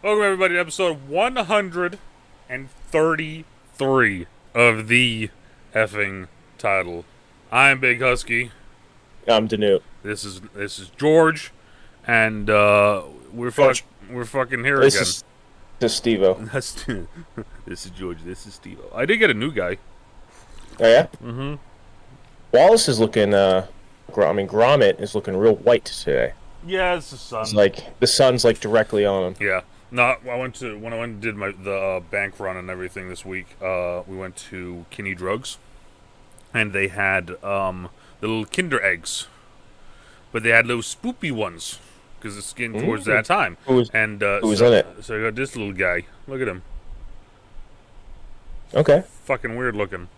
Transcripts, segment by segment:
Welcome, everybody, to episode 133 of the effing title. I'm Big Husky. I'm DeNutte. This is George, and we're George. fucking here This again. is this is Steve-O. This is George. This is Steve. I did get a new guy. Oh yeah? Mm-hmm. Wallace is looking Gromit is looking real white today. Yeah, it's the sun. It's like the sun's like directly on him. Yeah. No, when I went and did the bank run and everything this week. We went to Kinney Drugs, and they had the little Kinder eggs, but they had those spoopy ones because it's getting towards that time. Who was in it? So I got this little guy. Look at him. Okay. Fucking weird looking.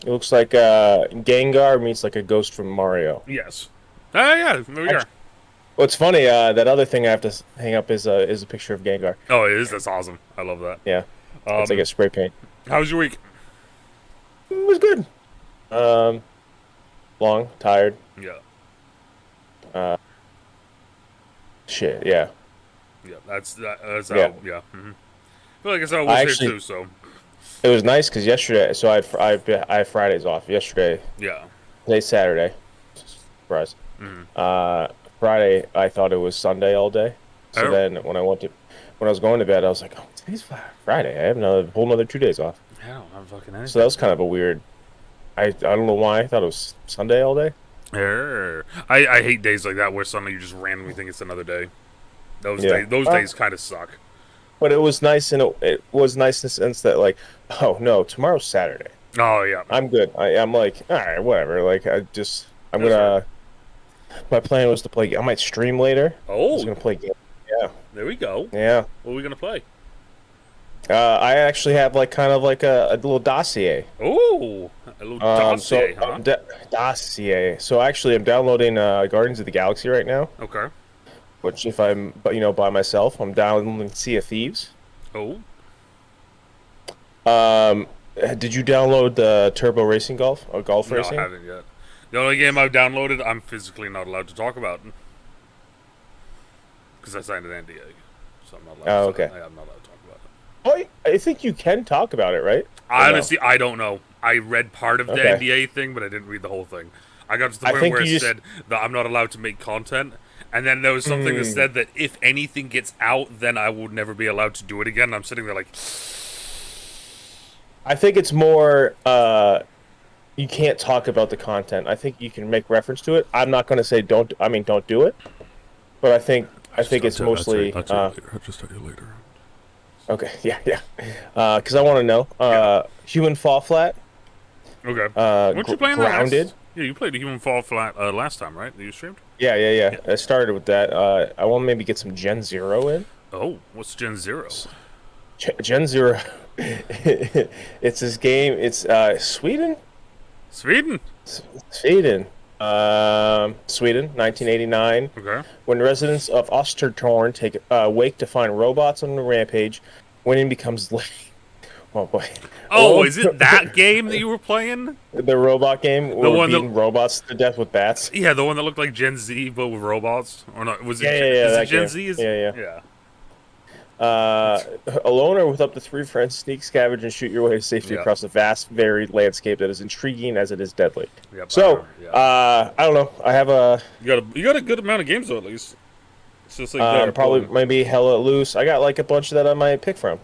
It looks like Gengar meets like a ghost from Mario. Yes. Yeah. There we are. What's funny, that other thing I have to hang up is a picture of Gengar. Oh, it is. That's awesome. I love that. Yeah. It's like a spray paint. How was your week? It was good. Long, tired. Yeah. Shit, yeah. Yeah. That's how. Yeah. Yeah. Mm-hmm. I feel like it's how it was here too. So. It was nice because yesterday, so I had Fridays off. Yesterday, Yeah. today's Saturday. Surprise. Mm-hmm. Friday, I thought it was Sunday all day. So Oh. then when I was going to bed, I was like, oh, today's Friday. I have another whole another 2 days off. I don't have fucking anything. So that was kind of a weird. I don't know why I thought it was Sunday all day. I hate days like that where suddenly you just randomly think it's another day. Those Yeah. days kind of suck. But it was nice, and it was nice in the sense that like, oh no, tomorrow's Saturday. Oh yeah. I'm good. I'm like, all right, whatever. Like I'm That's gonna. My plan was to play. I might stream later. I was Oh, gonna play. Yeah. there we go. Yeah. What are we gonna play? I actually have like kind of like a little dossier. Oh, a little dossier, so huh? dossier. So actually, I'm downloading Guardians of the Galaxy right now. Okay. Which, if I'm, but by myself, I'm downloading Sea of Thieves. Oh, Did you download the Turbo Racing Golf or Golf no, Racing? I haven't yet. The only game I've downloaded, I'm physically not allowed to talk about because I signed an NDA, so I'm not allowed. Oh, okay. I'm not allowed to talk about it. I think you can talk about it, right? Or no? Honestly, I don't know. I read part of the Okay. NDA thing, but I didn't read the whole thing. I got to the I point think where you it just- said that I'm not allowed to make content, and then there was something that said that if anything gets out, then I would never be allowed to do it again. And I'm sitting there like, I think it's more. You can't talk about the content. I think you can make reference to it. I'm not going to say don't. I mean, don't do it. But I think it's mostly. I'll just tell you later. Okay, yeah. Because I want to know. Human Fall Flat. Okay. Weren't you playing Grounded. that? Yeah, you played the Human Fall Flat last time, right? That you streamed? Yeah. I started with that. I want to maybe get some Gen Zero in. Oh, what's Gen Zero? Gen Zero. It's this game. It's Sweden. Sweden. Sweden. Sweden, 1989. Okay. When residents of Ostertorn take wake to find robots on the rampage, winning becomes oh boy. Oh, is it that game that you were playing? The robot game where The we're one that- beating robots to death with bats? Yeah, the one that looked like Gen Z but with robots, or not? Was it? Yeah, Is that it Gen game. Z? Yeah. A loner with up to 3 friends sneak, scavenge, and shoot your way to safety Yeah. across a vast, varied landscape that is intriguing as it is deadly. Yep, So, yeah. I don't know. I have a You got a good amount of games though, at least. It's just like there, probably pulling. maybe hella loose. I got like a bunch that I might pick from,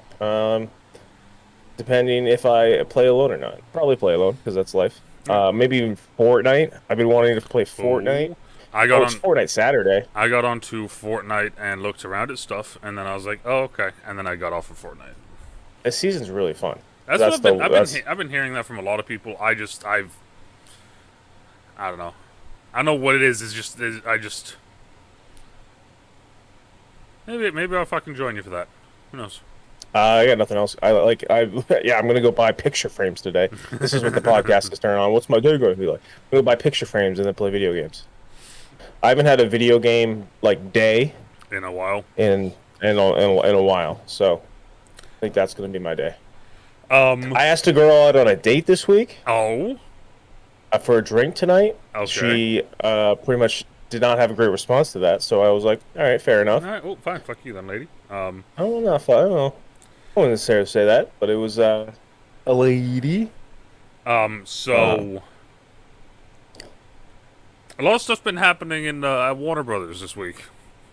depending if I play alone or not. Probably play alone because that's life. Maybe even Fortnite. I've been wanting to play Fortnite. Ooh. I got It's on. Fortnite Saturday. I got onto Fortnite and looked around at stuff, and then I was like, "Oh, okay," and then I got off of Fortnite. This season's really fun. That's That's what I've been. the- I've that's- been. I've been hearing that from a lot of people. I don't know. I don't know what it is. I just. Maybe I'll fucking join you for that. Who knows? I got nothing else. Yeah, I'm gonna go buy picture frames today. This is what the podcast is turning on. What's my day going to be like? I'm gonna buy picture frames and then play video games. I haven't had a video game like day In a while. in a while, so I think that's gonna be my day. I asked a girl out on a date this week Oh. for a drink tonight. Okay. She pretty much did not have a great response to that, so I was like, all right, fair enough. All right. Well, fine. Fuck you, then, lady. I don't know if I don't know. I wouldn't necessarily say that, but it was a lady. Uh, So a lot of stuff's been happening in at Warner Brothers this week.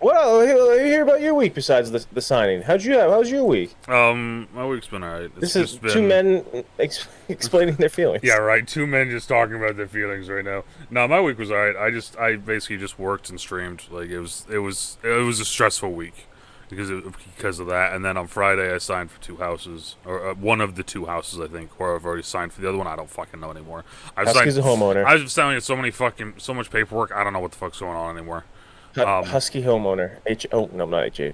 well, hear about your week besides the signing. How's your week? My week's been alright. It's This is just two been men explaining their yeah, feelings. right. Two men just talking about their feelings right now. No, my week was alright. I basically just worked and streamed. Like it was a stressful week because of that. And then on Friday I signed for two houses, or one of the two houses I think, or I've already signed for the other one. I don't fucking know anymore. I've signed. Husky's a homeowner. I've signed so much paperwork. I don't know what the fuck's going on anymore. Husky homeowner. Oh no, not HH.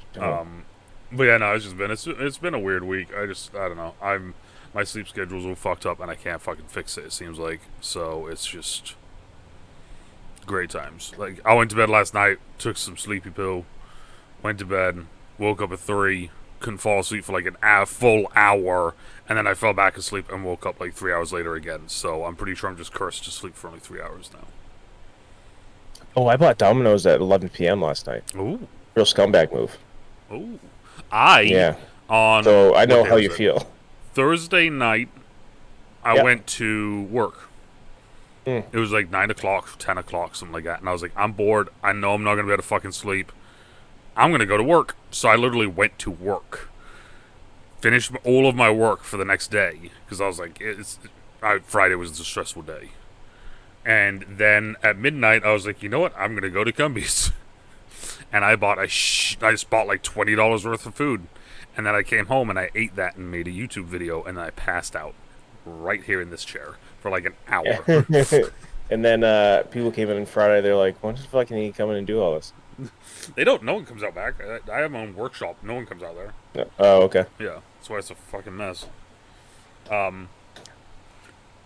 But yeah, no, it's been a weird week. I don't know. My sleep schedule's all fucked up and I can't fucking fix it. It seems like so. It's just great times. Like I went to bed last night, took some sleepy pill, went to bed, woke up at 3, couldn't fall asleep for like a full hour, and then I fell back asleep and woke up like 3 hours later again. So I'm pretty sure I'm just cursed to sleep for only 3 hours now. Oh, I bought Domino's at 11 p.m. last night. Ooh, Real scumbag move. ooh. I Yeah. on So I know what day how was you it? feel. Thursday night, I Yep. went to work. Mm. It was like 9 o'clock, 10 o'clock, something like that. And I was like, I'm bored. I know I'm not going to be able to fucking sleep. I'm going to go to work. So I literally went to work. Finished all of my work for the next day. Because I was like, Friday was a stressful day. And then at midnight, I was like, you know what? I'm going to go to Cumbies. And I just bought like $20 worth of food. And then I came home and I ate that and made a YouTube video. And then I passed out right here in this chair for like an hour. And then people came in on Friday. They're like, "When does fucking he come in and do all this?" They don't. No one comes out back. I have my own workshop. No one comes out there. Oh, okay. Yeah, that's why it's a fucking mess.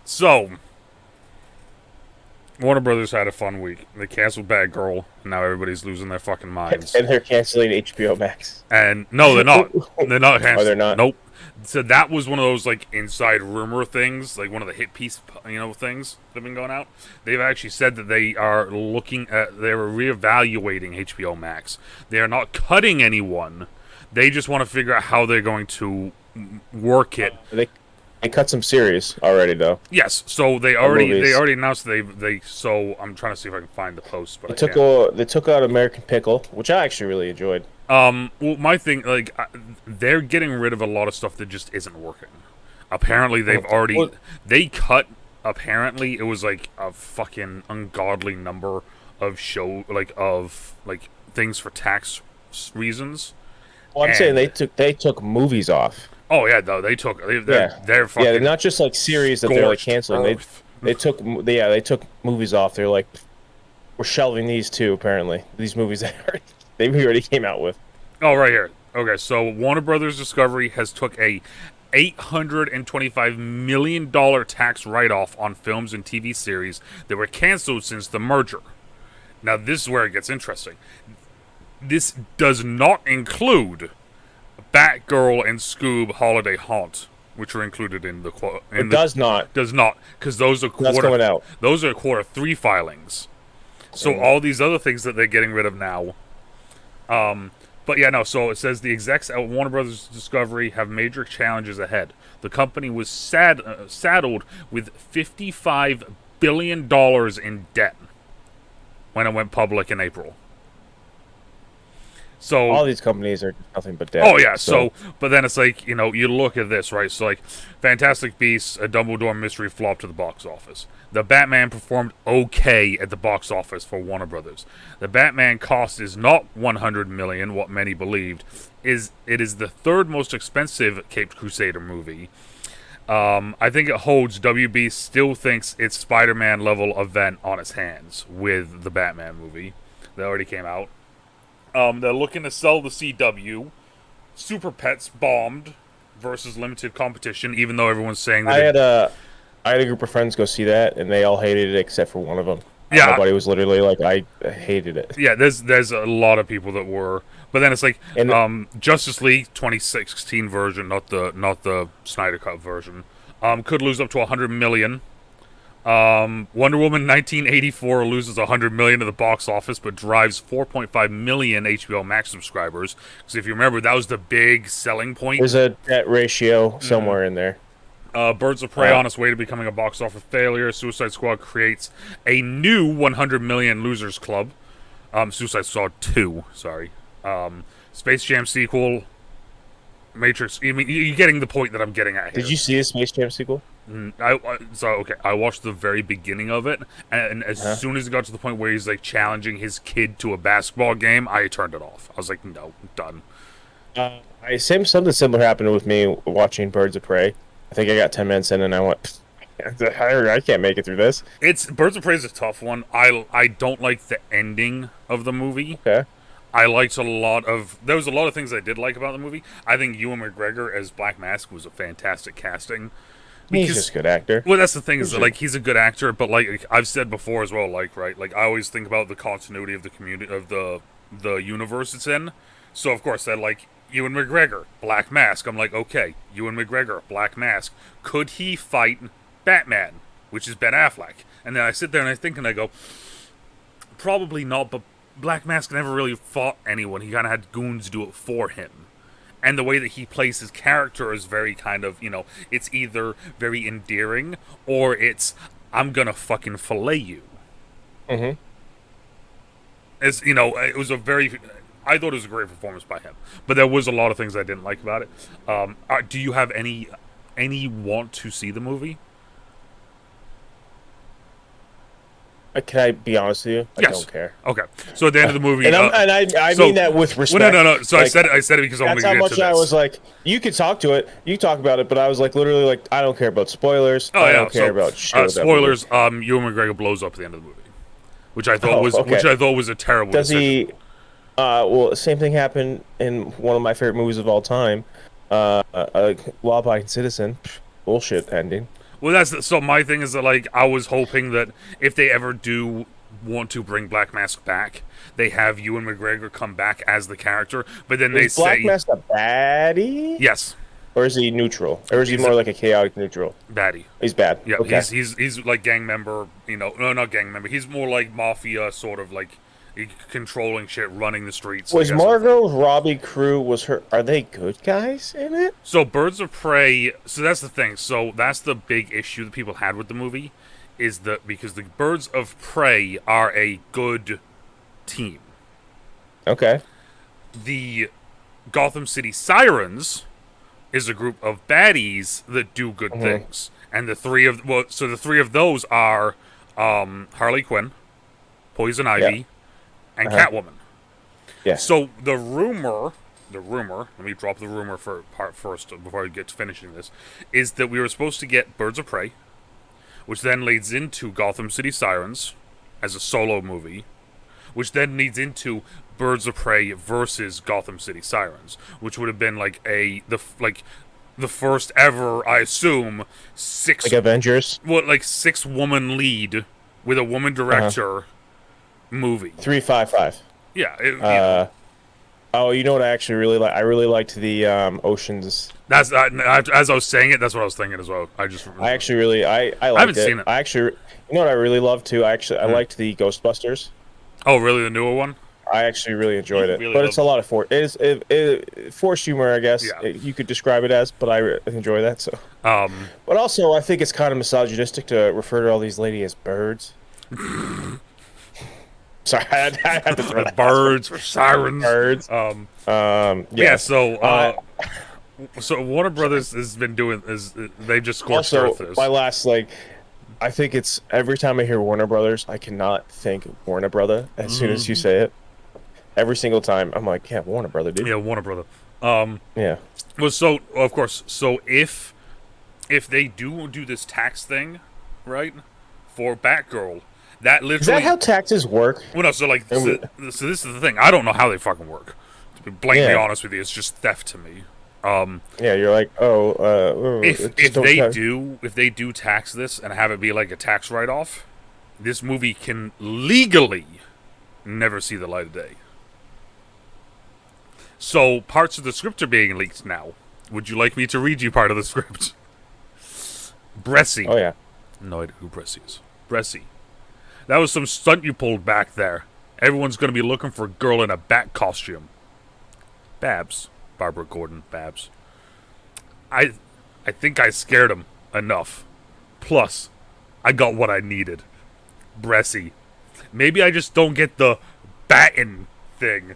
So Warner Brothers had a fun week. They canceled Bad Girl, and now everybody's losing their fucking minds. And they're canceling HBO Max. And no, they're not. They're not canceling. Oh, they're not? Nope. So that was one of those like inside rumor things, like one of the hit piece, things that have been going out. They've actually said that they are they're reevaluating HBO Max. They are not cutting anyone. They just want to figure out how they're going to work it. They cut some series already though. Yes, so they already movies. announced they. So I'm trying to see if I can find the post, but They took out American Pickle, which I actually really enjoyed. Well, my thing, like, they're getting rid of a lot of stuff that just isn't working. Apparently, they cut. Apparently, it was like a fucking ungodly number of things for tax reasons. Well, I'm saying they took movies off. Oh yeah, no, they're fucking They're not just like series that they're like canceling. They took movies off. They're like, we're shelving these too. Apparently, these movies they already came out with. Oh, right here. Okay, so Warner Brothers Discovery has took a $825 million tax write-off on films and TV series that were canceled since the merger. Now, this is where it gets interesting. This does not include Batgirl and Scoob Holiday Haunt, which are included in the Does not, because those are quarter 3 filings. So all these other things that they're getting rid of now. But yeah, no, so it says the execs at Warner Brothers Discovery have major challenges ahead. The company was saddled with $55 billion in debt when it went public in April. So all these companies are nothing but debt. Oh yeah, so but then it's like, you look at this, right? So like Fantastic Beasts, a Dumbledore mystery flopped to the box office. The Batman performed okay at the box office for Warner Brothers. The Batman cost is not $100 million, what many believed. It is the third most expensive Caped Crusader movie. I think it holds. WB still thinks it's Spider-Man level event on its hands with the Batman movie that already came out. They're looking to sell the CW. Super Pets bombed versus limited competition, even though everyone's saying that I had a group of friends go see that, and they all hated it except for one of them. Yeah, my buddy was literally like, I hated it. Yeah, there's a lot of people that were, but then it's like Justice League 2016 version, not the Snyder Cut version, could lose up to $100 million. Wonder Woman 1984 loses 100 million at the box office, but drives 4.5 million HBO Max subscribers. Because if you remember, that was the big selling point. There's a debt ratio somewhere in there. Birds of Prey on its way to becoming a box office failure. Suicide Squad creates a new 100 million losers club. Suicide Squad 2, sorry. Space Jam sequel. Matrix. I mean, you're getting the point that I'm getting at here. Did you see the Space Jam sequel? I watched the very beginning of it, and as soon as it got to the point where he's like challenging his kid to a basketball game, I turned it off. I was like, no, done. Something similar happened with me watching Birds of Prey. I think I got 10 minutes in, and I went, I can't make it through this. Birds of Prey is a tough one. I don't like the ending of the movie. Okay. There was a lot of things I did like about the movie. I think Ewan McGregor as Black Mask was a fantastic casting. He's just a good actor. Well, that's the thing is that, like, he's a good actor, but like I've said before as well, like, right, like I always think about the continuity of the community of the universe it's in. So of course that, like, Ewan McGregor, Black Mask. I'm like, okay, Ewan McGregor, Black Mask. Could he fight Batman, which is Ben Affleck? And then I sit there and I think and I go, probably not, but Black Mask never really fought anyone. He kind of had goons do it for him. And the way that he plays his character is very kind of, it's either very endearing or it's, I'm gonna fucking fillet you. Mm-hmm. It was I thought it was a great performance by him. But there was a lot of things I didn't like about it. Do you have any want to see the movie? Can I be honest with you? I Yes. don't care. Okay. So at the end of the movie, and I mean that with respect. Well, no. So like, I said it because I wanted that's to how get to much I this. was like, you could talk to it, you talk about it, but I was like, literally, like, I don't care about spoilers. Oh, I yeah. don't care about shit. Spoilers. Ewan McGregor blows up at the end of the movie, which I thought was a terrible. Does decision. he? Well, the same thing happened in one of my favorite movies of all time, Law-Abiding Citizen. Bullshit ending. Well, so my thing is that, like, I was hoping that if they ever do want to bring Black Mask back, they have Ewan McGregor come back as the character, but then they say... Is Black Mask a baddie? Yes. Or is he neutral? Or is he more like a chaotic neutral? Baddie. He's bad. Yeah, okay. He's like gang member, no, not gang member. He's more like mafia, sort of like controlling shit, running the streets. Was Margot Robbie crew, are they good guys in it? So Birds of Prey, so that's the thing. So that's the big issue that people had with the movie, is that because the Birds of Prey are a good team. Okay. The Gotham City Sirens is a group of baddies that do good things. And the three of those are Harley Quinn, Poison Ivy, and Catwoman. Yeah. So the rumor, let me drop the rumor for part first before I get to finishing this, is that we were supposed to get Birds of Prey, which then leads into Gotham City Sirens as a solo movie, which then leads into Birds of Prey versus Gotham City Sirens, which would have been like the first ever, I assume, like Avengers. Well, like 6-woman lead with a woman director movie. 355. Yeah. Oh, you know what I actually really like? I really liked the Oceans. That's as I was saying it. That's what I was thinking as well. I actually really I liked it. I haven't seen it. I actually, you know what I really loved too? I liked the Ghostbusters. Oh, really? The newer one? I actually really enjoyed it, but it's a lot of forced humor, I guess. Yeah. You could describe it as, but I enjoy that. So, but also I think it's kind of misogynistic to refer to all these ladies as birds. Sorry, I had to throw that. Birds or sirens. Birds. Yeah. So Warner Brothers has been doing they've just scorched earth this. My last I think it's every time I hear Warner Brothers, I cannot think Warner Brother as soon as you say it. Every single time, I'm like, yeah, Warner Brother, dude. Yeah, Warner Brother. Yeah. Well, so of course, so if they do this tax thing, right, for Batgirl, that literally is that how taxes work? Well, no. So this is the thing. I don't know how they fucking work. To be blatantly honest with you, it's just theft to me. Yeah, you're like, if they do tax this and have it be like a tax write-off, this movie can legally never see the light of day. So parts of the script are being leaked now. Would you like me to read you part of the script? Bressie. Oh yeah. No idea who Bressy is. Bressy. That was some stunt you pulled back there. Everyone's going to be looking for a girl in a bat costume. Babs. Barbara Gordon. Babs. I think I scared him enough. Plus, I got what I needed. Bressy. Maybe I just don't get the battin' thing.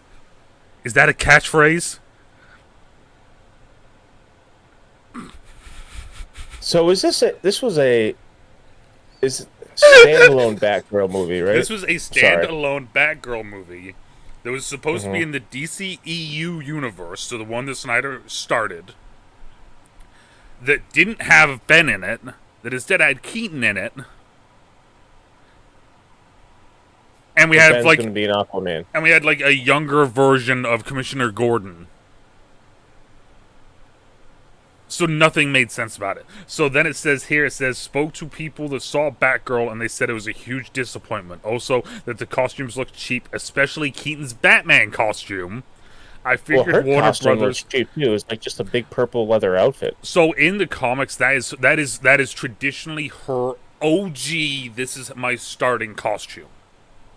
Is that a catchphrase? So is this standalone Batgirl movie, right? This was a standalone Batgirl movie that was supposed to be in the DCEU universe, so the one that Snyder started, that didn't have Ben in it, that instead had Keaton in it. And we had Ben's like gonna be an Aquaman. And we had like a younger version of Commissioner Gordon. So nothing made sense about it. So then it says spoke to people that saw Batgirl and they said it was a huge disappointment. Also, that the costumes looked cheap, especially Keaton's Batman costume. I figured her Warner costume Brothers looks cheap too. It's like just a big purple leather outfit. So in the comics, that is traditionally her OG. This is my starting costume,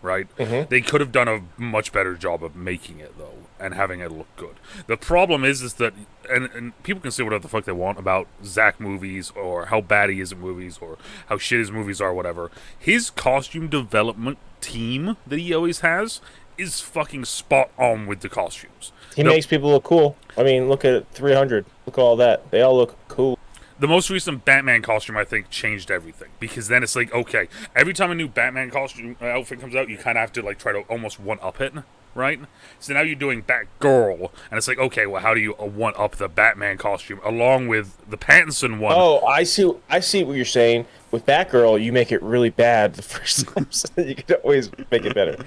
right? They could have done a much better job of making it though and having it look good. The problem is that and people can say whatever the fuck they want about Zack movies or how bad he is at movies or how shit his movies are, whatever. His costume development team that he always has is fucking spot on with the costumes. He makes people look cool. I mean, look at 300. Look at all that. They all look cool. The most recent Batman costume, I think, changed everything. Because then it's like, okay, every time a new Batman costume outfit comes out, you kind of have to like try to almost one-up it, right? So now you're doing Batgirl, and it's like, okay, well, how do you one-up the Batman costume along with the Pattinson one? Oh, I see what you're saying. With Batgirl, you make it really bad the first time, so you can always make it better.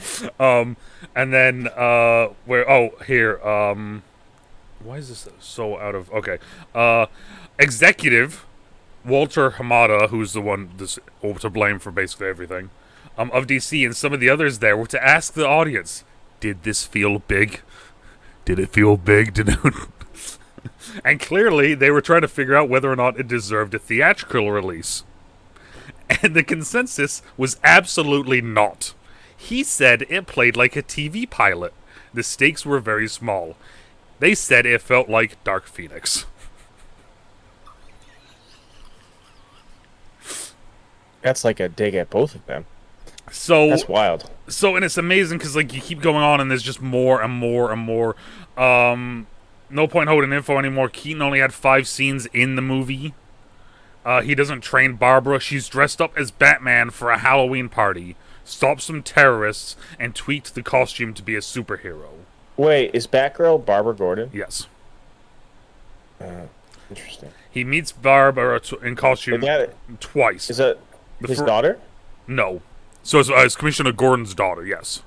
And then, why is this so out of... Okay. Executive Walter Hamada, who's the one to blame for basically everything, of DC, and some of the others there were to ask the audience, did this feel big? Did it feel big, DeNutte? And clearly, they were trying to figure out whether or not it deserved a theatrical release. And the consensus was absolutely not. He said it played like a TV pilot. The stakes were very small. They said it felt like Dark Phoenix. That's like a dig at both of them. So that's wild. So, and it's amazing because like you keep going on and there's just more and more and more. No point holding info anymore. Keaton only had 5 scenes in the movie. He doesn't train Barbara. She's dressed up as Batman for a Halloween party, stopped some terrorists, and tweaked the costume to be a superhero. Wait, is Batgirl Barbara Gordon? Yes. Interesting. He meets Barbara in costume twice. Is that his daughter? No. So it's Commissioner Gordon's daughter, yes.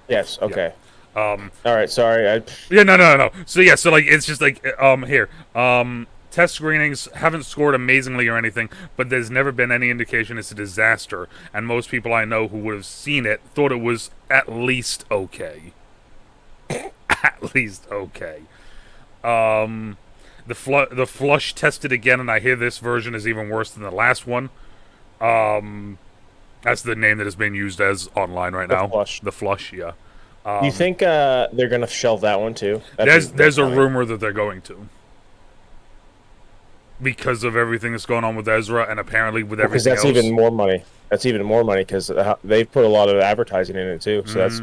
Yes, okay. Yeah. All right, sorry. Yeah, no. So, yeah, so, like, it's just, like, test screenings haven't scored amazingly or anything, but there's never been any indication it's a disaster, and most people I know who would have seen it thought it was at least okay. At least okay. The flush tested again, and I hear this version is even worse than the last one. That's the name that is being used as online right now. The flush, yeah. You think they're gonna shelve that one too? There's a rumor that they're going to, because of everything that's going on with Ezra, and apparently with everything else. Because that's even more money. That's even more money because they've put a lot of advertising in it too. So that's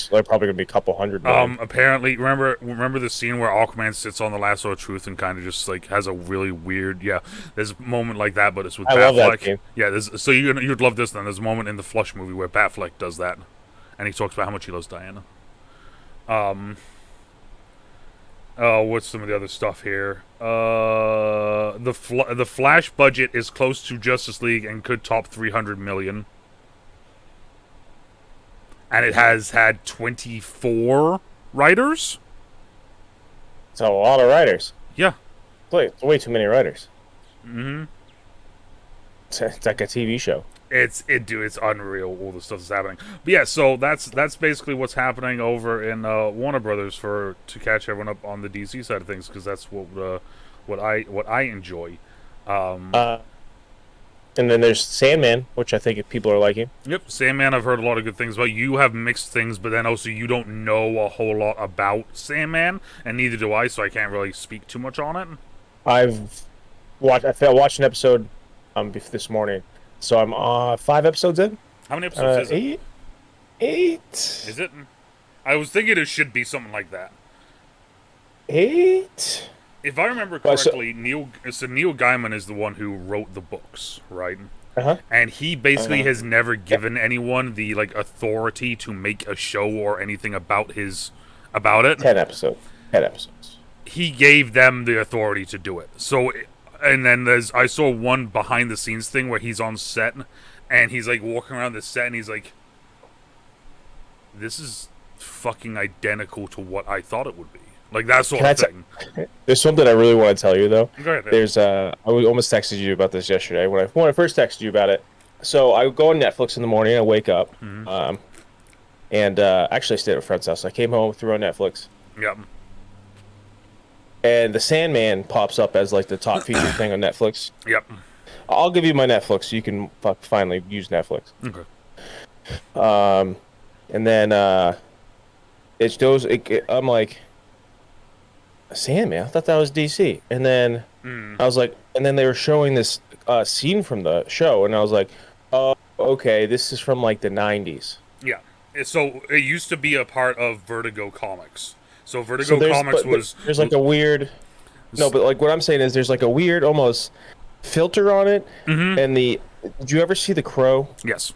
they're probably gonna be a couple $100 million. Apparently, remember the scene where Aquaman sits on the lasso of truth and kind of just like has a really weird There's a moment like that, but it's with Batfleck. Love that scene. Yeah, so you'd love this then. There's a moment in the Flush movie where Batfleck does that, and he talks about how much he loves Diana. What's some of the other stuff here? The Flash budget is close to Justice League and could top $300 million. And it has had 24 writers? It's a lot of writers. Yeah. It's way too many writers. Mm-hmm. It's like a TV show. It's unreal, all the stuff that's happening. But yeah, so that's basically what's happening over in Warner Brothers to catch everyone up on the DC side of things, because that's what I enjoy. And then there's Sandman, which I think people are liking. Yep, Sandman. I've heard a lot of good things about. You have mixed things, but then also you don't know a whole lot about Sandman, and neither do I, so I can't really speak too much on it. I've watched an episode this morning, so I'm 5 episodes in. How many episodes is it? Eight. Is it? I was thinking it should be something like that. 8. If I remember correctly, Neil Gaiman is the one who wrote the books, right? Uh-huh. And he basically has never given anyone the authority to make a show or anything about it. 10 episodes. 10 episodes. He gave them the authority to do it. So, and then I saw one behind the scenes thing where he's on set and he's like walking around the set and he's like, "This is fucking identical to what I thought it would be." Like that sort of thing. There's something I really want to tell you though. Go ahead. There's I almost texted you about this yesterday when I first texted you about it. So I go on Netflix in the morning. I wake up, and actually I stayed at a friend's house. I came home, threw on Netflix. Yep. And The Sandman pops up as like the top featured thing on Netflix. Yep. I'll give you my Netflix so you can finally use Netflix. Okay. And then it goes. I'm like, Sandman. I thought that was DC. And then I was like, and then they were showing this scene from the show, and I was like, oh, okay, this is from like the 90s. Yeah. So it used to be a part of Vertigo Comics. So Vertigo Comics was... There's like a weird... No, but like what I'm saying is there's like a weird almost filter on it. Mm-hmm. And did you ever see The Crow? Yes.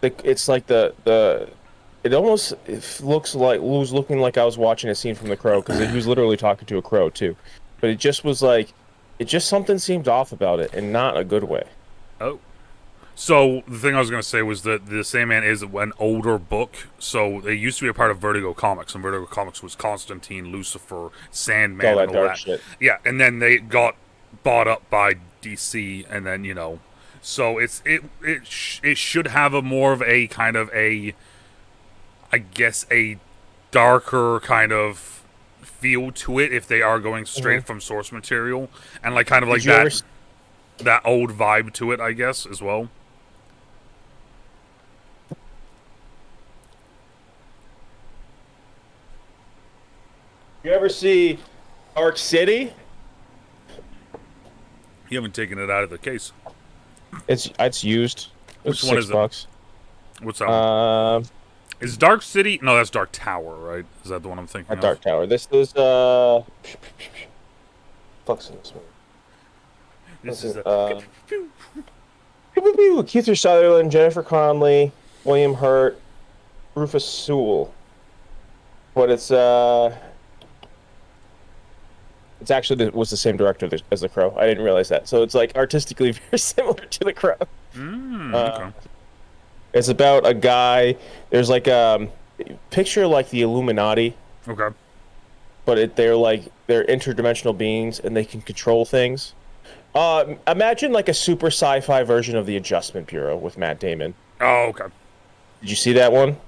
It's like it almost looks like was looking like I was watching a scene from The Crow because he was literally talking to a crow too. But it just was like... something seemed off about it and not a good way. Oh. So, the thing I was going to say was that The Sandman is an older book, so it used to be a part of Vertigo Comics, and Vertigo Comics was Constantine, Lucifer, Sandman, all that and all dark that. shit. Yeah, and then they got bought up by DC, and then, so it should have a more of a kind of a darker kind of feel to it if they are going straight from source material, and like kind of like that old vibe to it, I guess, as well. You ever see Dark City? You haven't taken it out of the case. It's used. Which one is $6. What's that one? Is Dark City? No, that's Dark Tower, right? Is that the one I'm thinking of? Dark Tower. This is fuck's in this movie. This is Keith Sutherland, Jennifer Connelly, William Hurt, Rufus Sewell. But it's actually was the same director as The Crow. I didn't realize that. So it's like artistically very similar to The Crow. Okay. It's about a guy. There's like picture like the Illuminati. Okay. But they're interdimensional beings and they can control things. Imagine like a super sci-fi version of the Adjustment Bureau with Matt Damon. Oh, okay. Did you see that one?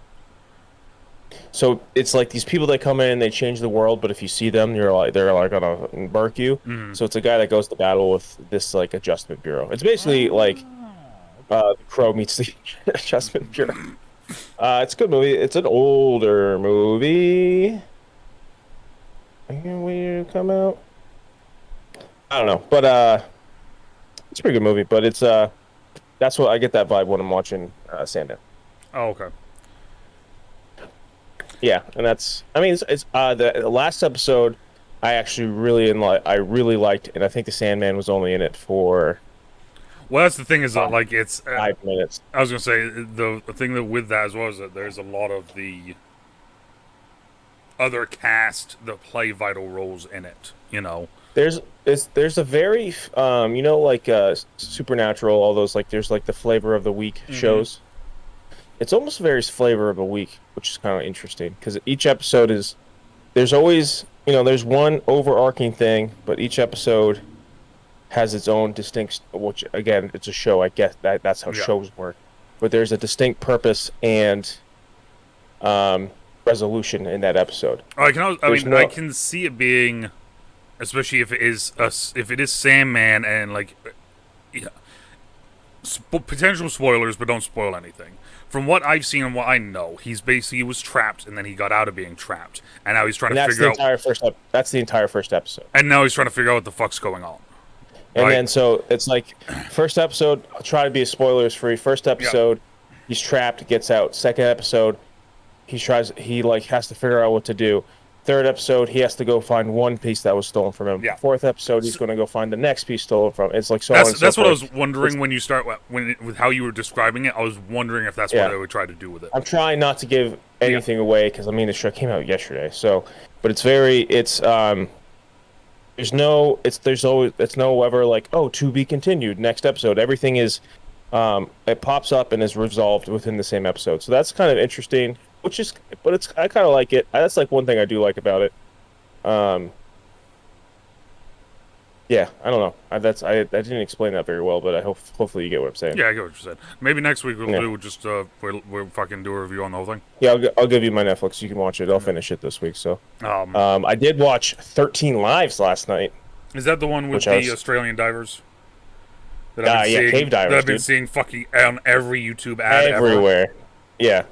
So it's like these people that come in and they change the world, but if you see them, they're like gonna embark you. Mm-hmm. So it's a guy that goes to battle with this like Adjustment Bureau. It's basically like The Crow meets the Adjustment Bureau. It's a good movie. It's an older movie. When it come out? I don't know, but it's a pretty good movie. But it's that's what I get that vibe when I'm watching Sandman. Oh, okay. Yeah, and it's the last episode I actually really liked, and I think the Sandman was only in it for. Well, that's the thing is that like it's 5 minutes. I was gonna say the thing that with that as well is that there's a lot of the other cast that play vital roles in it. There's a very like Supernatural, all those like there's like the flavor of the week shows. It's almost very flavor of a week, which is kind of interesting because each episode there's always there's one overarching thing, but each episode has its own distinct. Which again, it's a show. I guess that's how shows work. But there's a distinct purpose and resolution in that episode. I can see it being, especially if it is Sandman and like, potential spoilers, but don't spoil anything. From what I've seen and what I know, he was trapped, and then he got out of being trapped, and now he's trying And to figure out. That's the entire first episode. And now he's trying to figure out what the fuck's going on. And Right? then so it's like first episode, I'll try to be spoilers free. First episode, he's trapped, gets out. Second episode, he like has to figure out what to do. Third episode, he has to go find one piece that was stolen from him. Yeah. Fourth episode, he's going to go find the next piece stolen from him. It's like so. That's what I was wondering when you start with how you were describing it. I was wondering if that's what they would try to do with it. I'm trying not to give anything away because I mean the show came out yesterday. So, but it's there's no ever like, oh, to be continued next episode. Everything is it pops up and is resolved within the same episode. So that's kind of interesting, I kind of like it. That's like one thing I do like about it. Yeah, I don't know. I didn't explain that very well, but hopefully you get what I'm saying. Yeah, I get what you said. Maybe next week we'll just we'll fucking do a review on the whole thing. Yeah, I'll give you my Netflix. You can watch it. I'll finish it this week. So, I did watch 13 Lives last night. Is that the one with the Australian divers? Cave divers. That I've been seeing fucking on every YouTube ad everywhere. Ever. Yeah,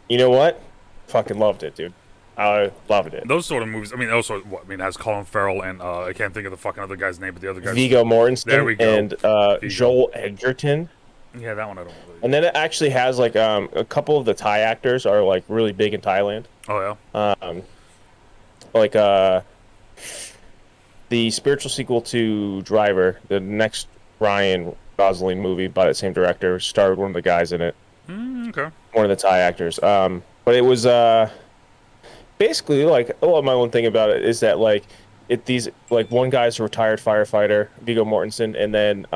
you know what? Fucking loved it, dude. I loved it. Those sort of movies. I mean, also, it has Colin Farrell and I can't think of the fucking other guy's name, but the other guy. Viggo Mortensen. There we go. And Joel Edgerton. Yeah, that one I don't really. And then it actually has like a couple of the Thai actors are like really big in Thailand. Oh yeah. Like the spiritual sequel to Driver, the next Ryan Gosling movie by the same director, starred one of the guys in it. Okay. One of the Thai actors. But it was basically like my one thing about it is that like one guy's a retired firefighter, Viggo Mortensen, and then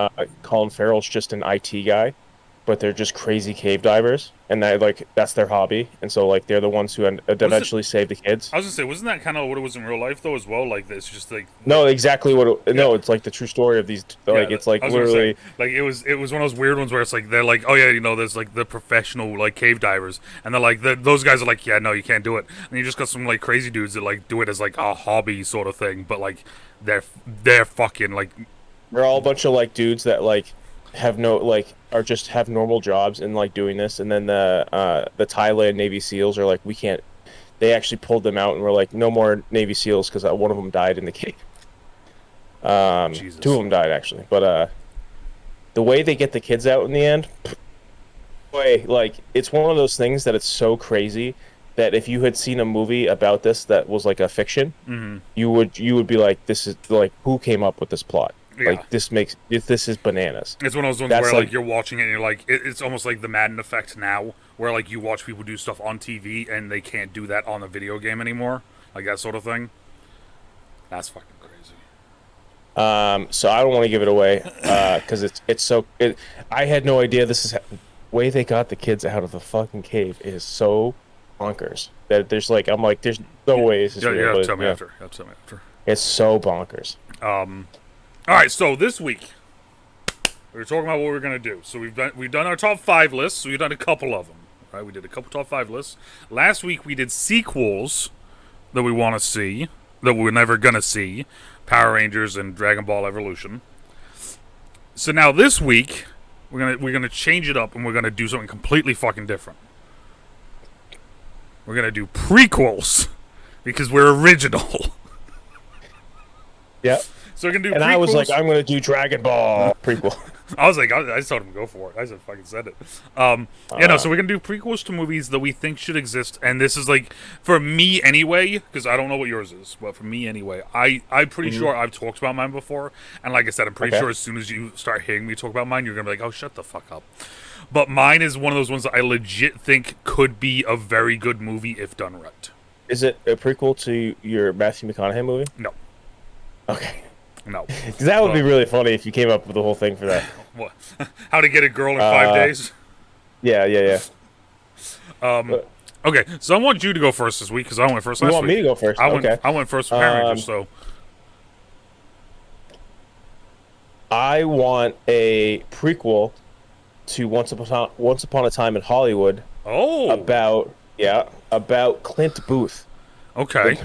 Colin Farrell's just an IT guy, but they're just crazy cave divers, and that's their hobby, and so like they're the ones who eventually save the kids. I was gonna say, wasn't that kind of what it was in real life though as well? Like it's just like no, exactly no, it's like the true story of these. Like it's like literally like it was one of those weird ones where it's like they're like, oh yeah, there's like the professional like cave divers, and they're like those guys are like, yeah, no, you can't do it, and you just got some like crazy dudes that like do it as like a hobby sort of thing, but like they're fucking like they're all a bunch of like dudes that like have normal jobs and like doing this, and then the Thailand Navy SEALs are like, we can't. They actually pulled them out and were like, no more Navy SEALs because one of them died in the cave. Two of them died actually, but the way they get the kids out in the end, boy, like it's one of those things that it's so crazy that if you had seen a movie about this that was like a fiction, you would be like, this is like, who came up with this plot? Yeah. Like this is bananas. It's one of those ones where like you're watching it and you're like, it's almost like the Madden effect now, where like you watch people do stuff on TV and they can't do that on a video game anymore, like that sort of thing. That's fucking crazy. So I don't want to give it away because I had no idea the way they got the kids out of the fucking cave is so bonkers that there's no way this is real. Yeah, tell me after. It's so bonkers. All right, so this week we were talking about what we're gonna do. So we've done our top 5 lists. So we've done a couple of them. Right, we did a couple top 5 lists. Last week we did sequels that we want to see that we're never gonna see, Power Rangers and Dragon Ball Evolution. So now this week we're gonna change it up and we're gonna do something completely fucking different. We're gonna do prequels because we're original. Yep. So we're gonna do. And prequels. I was like, I'm gonna do Dragon Ball prequel. I was like, I just told him to go for it. I just fucking said it. So we're gonna do prequels to movies that we think should exist, and this is like for me anyway, because I don't know what yours is, but for me anyway, I'm pretty sure I've talked about mine before, and like I said, I'm pretty sure as soon as you start hearing me talk about mine, you're gonna be like, oh, shut the fuck up. But mine is one of those ones that I legit think could be a very good movie if done right. Is it a prequel to your Matthew McConaughey movie? No. Okay. No. Because that would be really funny if you came up with the whole thing for that. What? How to get a girl in 5 days? Yeah. Okay, so I want you to go first this week because I went first last week. You want me to go first? I went first for Power Rangers, so. I want a prequel to Once Upon a Time in Hollywood. Oh. About Clint Booth. Okay.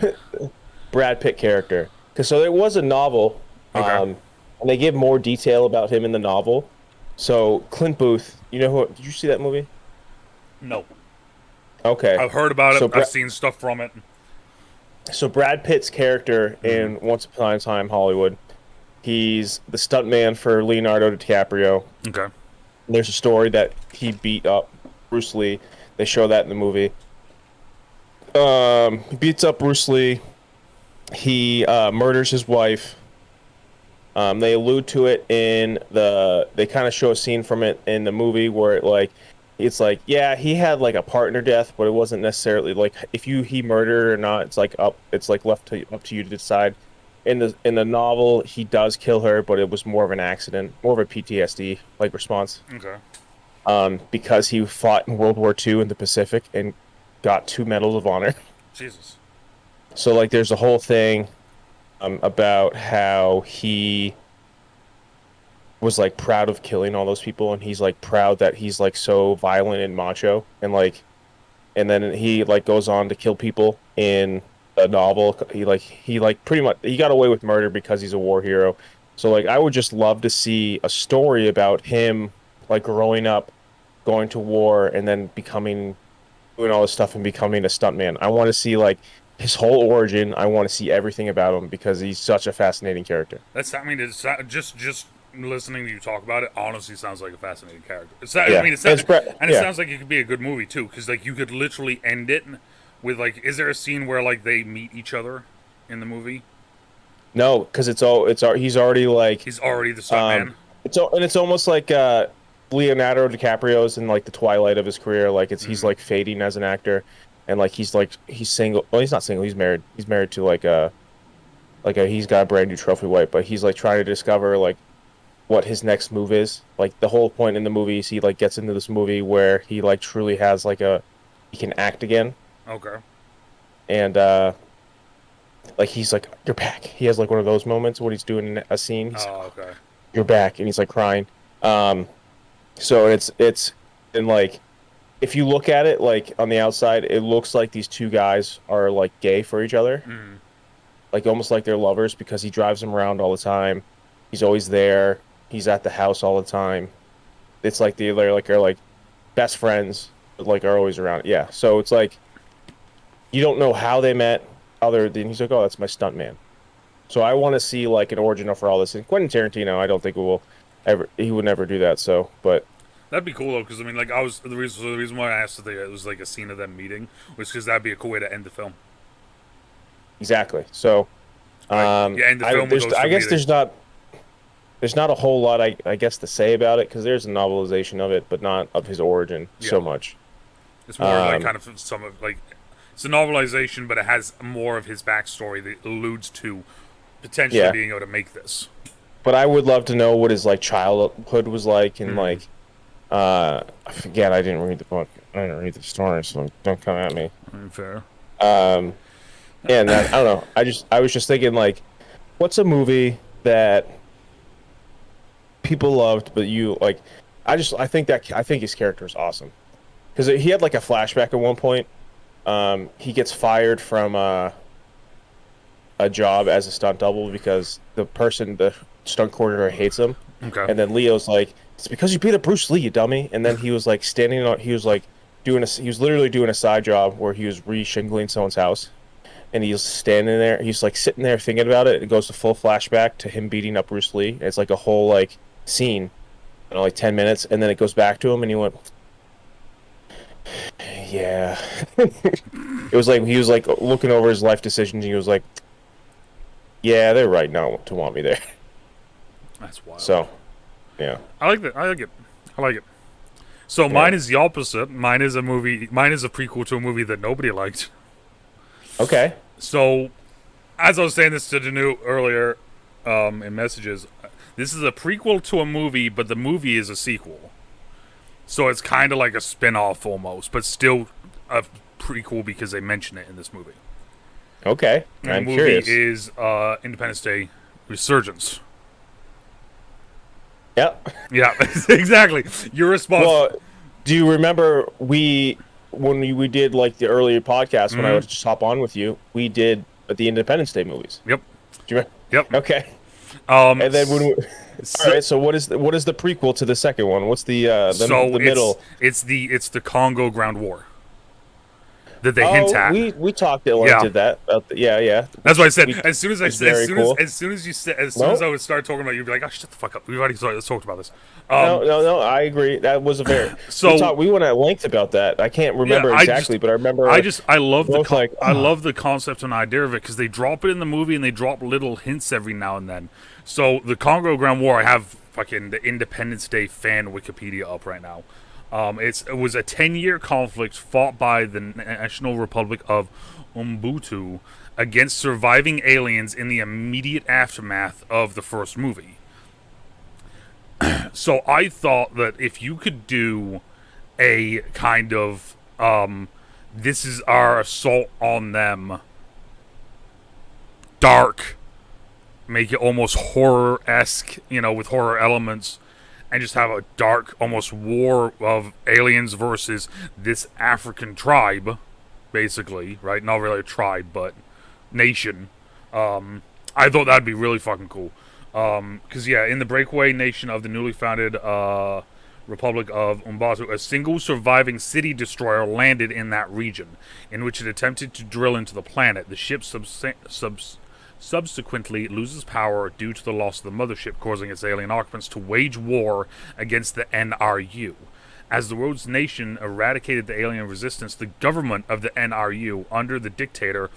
Brad Pitt character. Because so there was a novel, okay. and they give more detail about him in the novel, So Clint Booth, you know who? Did you see that movie? No, Okay. I've heard about it. So I've Bra- seen stuff from it. so Brad Pitt's character Mm. in Once Upon a Time Hollywood, he's the stuntman for Leonardo DiCaprio. Okay. There's a story that he beat up Bruce Lee. They show that in the movie. He beats up Bruce Lee. He murders his wife. They allude to it in the. They kind of show a scene from it in the movie where it's like, yeah, he had like a partner death, but it wasn't necessarily like if he murdered or not. It's like up. It's like up to you to decide. In the novel, he does kill her, but it was more of an accident, more of a PTSD like response. Okay. Because he fought in World War II in the Pacific and got 2 medals of honor. Jesus. So like, there's a whole thing about how he was like proud of killing all those people, and he's like proud that he's like so violent and macho, and like, and then he like goes on to kill people in a novel. He pretty much he got away with murder because he's a war hero. So like, I would just love to see a story about him like growing up, going to war, and then becoming doing all this stuff and becoming a stuntman. I want to see like his whole origin. I want to see everything about him because he's such a fascinating character. That's. I mean, it's just listening to you talk about it. Honestly, sounds like a fascinating character. I Yeah, mean, and it yeah. sounds like it could be a good movie too, because like you could literally end it with like, is there a scene where like they meet each other in the movie? No, because he's already like He's already the um stuntman. it's almost like Leonardo DiCaprio's in like the twilight of his career. Like he's Mm. like fading as an actor, and he's single. Well, he's not single. He's married. He's married to he's got a brand new trophy wife, but he's like trying to discover like what his next move is. Like the whole point in the movie is he like gets into this movie where he like truly has like he can act again, Okay. and like he's like, you're back. He has like one of those moments when he's doing a scene. He's like, Oh, okay. you're back, and he's like crying. Um, so it's and like, if you look at it like on the outside, it looks like these two guys are like gay for each other, Mm. like almost like they're lovers because he drives them around all the time. He's always there. He's at the house all the time. It's like are like best friends, but like are always around. Yeah. So it's like you don't know how they met, other than he's like, oh, that's my stunt man. So I want to see like an origin for all this. And Quentin Tarantino, I don't think he would never do that. So, but That'd be cool though, because I mean, like, I was the reason why I asked if it was like a scene of them meeting was because that'd be a cool way to end the film. exactly. So, Like, yeah, end the film with those I two guess meeting. there's not a whole lot I guess to say about it because there's a novelization of it, but not of his origin Yeah, so much. it's more of like Um, kind of some of like it's a novelization, but it has more of his backstory that alludes to potentially yeah, being able to make this. but I would love to know what his like childhood was like, and Mm. like, I forget, I didn't read the book. I didn't read the story, so don't come at me. Fair. Um, and I don't know. I was just thinking like, what's a movie that people loved, but you like? I think his character is awesome because he had like a flashback at one point. He gets fired from a job as a stunt double because the stunt coordinator hates him. Okay. And then Leo's like, "It's because you beat up Bruce Lee, you dummy." And then he was like he was like he was literally doing a side job where he was re-shingling someone's house. And he's standing there, he's like sitting there thinking about it. It goes to full flashback to him beating up Bruce Lee. It's like a whole like scene, like 10 minutes, and then it goes back to him, and he went, "Yeah." It was like he was like looking over his life decisions. And he was like, "Yeah, they're right not to want me there." That's wild. So, yeah, I like that. I like it. I like it. So yeah. mine is the opposite. Mine is a movie. Mine is a prequel to a movie that nobody liked. Okay. So, as I was saying this to DeNutte earlier, in messages, this is a prequel to a movie, but the movie is a sequel. So it's kind of like a spin-off almost, but still a prequel because they mention it in this movie. Okay. And I'm the movie curious. is Independence Day Resurgence. Yep. Yeah, exactly. You're responsible. Well, do you remember when we did like the earlier podcast when I would just hop on with you? We did the Independence Day movies. Yep. Do you remember? Yep. Okay. And then when we, all So, right, so what is the prequel to the second one? What's so the middle? it's the Congo Ground War that they hint Oh, at. we talked at length Yeah. at that. Yeah, yeah. That's what I said. We As soon as I was said, very cool. as soon as you said, as soon as No, I would start talking about it, you'd be like, "Oh, shut the fuck up. We've already talked about this." no. I agree. That was a very So we went at length about that. I can't remember yeah, exactly, but I remember I love both like I love the concept and idea of it because they drop it in the movie and they drop little hints every now and then. So the Congo Ground War, I have fucking the Independence Day fan Wikipedia up right now. It was a 10-year conflict fought by the National Republic of Ubuntu against surviving aliens in the immediate aftermath of the first movie. So I thought that if you could do a kind of this is our assault on them dark, make it almost horror-esque, with horror elements, and just have a dark, almost war of aliens versus this African tribe, basically, right? Not really a tribe, but nation. I thought that'd be really fucking cool. Because, in the breakaway nation of the newly founded Republic of Ubuntu, a single surviving city destroyer landed in that region, in which it attempted to drill into the planet. The ship subsequently loses power due to the loss of the mothership, causing its alien occupants to wage war against the NRU. As the world's nation eradicated the alien resistance, the government of the NRU, under the dictator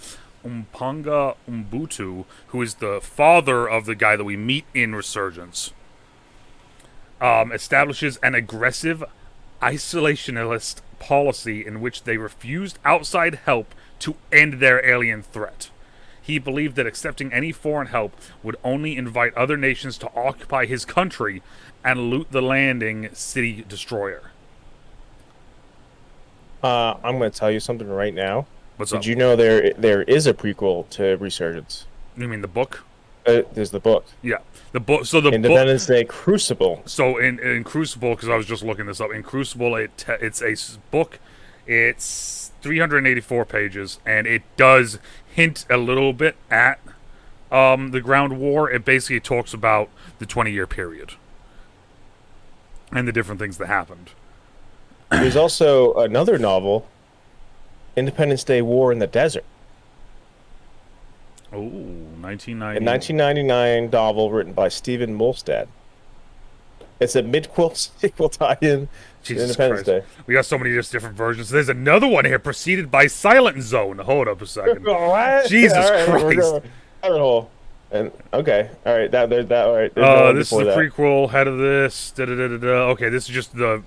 Umpanga Ubuntu, who is the father of the guy that we meet in Resurgence, establishes an aggressive isolationist policy in which they refused outside help to end their alien threat. He believed that accepting any foreign help would only invite other nations to occupy his country and loot the landing city destroyer. I'm going to tell you something right now. What's Did up? you know there is a prequel to Resurgence? You mean the book? There's the book. Yeah, the book. So the book. Independence Day Crucible. So in Crucible, because I was just looking this up. In Crucible, it's a book. It's 384 pages, and it does hint a little bit at the Ground War. It basically talks about the 20-year period and the different things that happened. There's also another novel, Independence Day War in the Desert. Oh, 1990. A 1999 novel written by Stephen Molstad. It's a mid-quill sequel tie-in to Jesus Independence Christ. Day. We got so many just different versions. There's another one here preceded by Silent Zone. Hold up a second. What? Jesus All right, we're Christ. going rabbit hole. And okay, all right, there's that. All right, there's no one This is before the that. prequel, head of this. Okay, this is just no.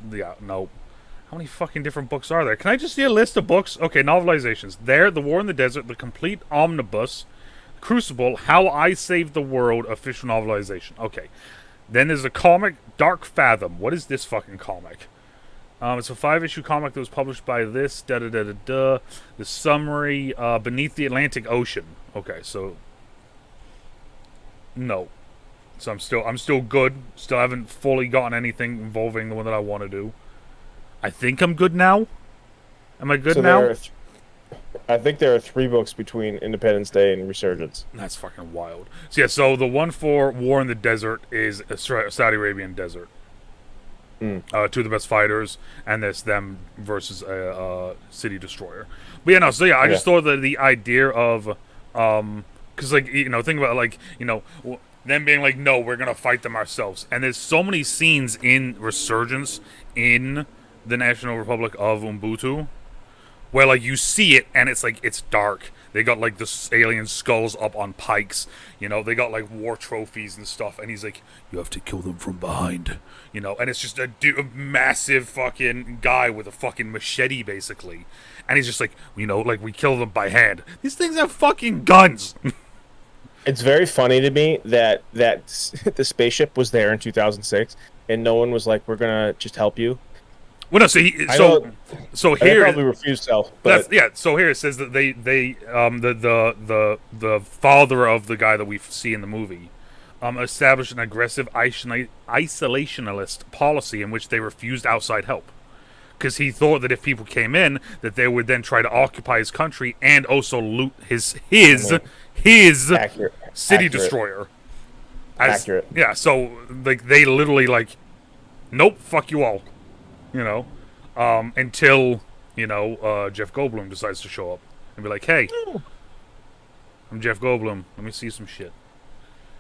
How many fucking different books are there? Can I just see a list of books? Okay, novelizations. There, The War in the Desert, The Complete Omnibus, Crucible, How I Saved the World, official novelization. Okay. Then there's a comic, Dark Fathom. What is this fucking comic? It's a 5-issue comic that was published by this, The summary, Beneath the Atlantic Ocean. Okay, so no. So I'm still good. Still haven't fully gotten anything involving the one that I want to do. I think I'm good now. Am I good now? I think there are 3 books between Independence Day and Resurgence. That's fucking wild. So so the one for War in the Desert is a Saudi Arabian desert. Two of the best fighters, and there's them versus a city destroyer. But I just thought that the idea of, because think about them being like, no, we're gonna fight them ourselves, and there's so many scenes in Resurgence in the National Republic of Ubuntu where you see it and it's dark. They got the alien skulls up on pikes, they got war trophies and stuff, and he's like, you have to kill them from behind, and it's just a massive fucking guy with a fucking machete basically, and he's just we kill them by hand. These things have fucking guns. It's very funny to me that the spaceship was there in 2006 and no one was like, we're gonna just help you. Well, no. So here, probably refused help. But So here it says that they the father of the guy that we see in the movie, established an aggressive isolationist policy in which they refused outside help, because he thought that if people came in, that they would then try to occupy his country and also loot his accurate. city destroyer. Accurate. Yeah, so like they literally like, nope, fuck you all, you know, until Jeff Goldblum decides to show up and be like, hey, I'm Jeff Goldblum. Let me see some shit.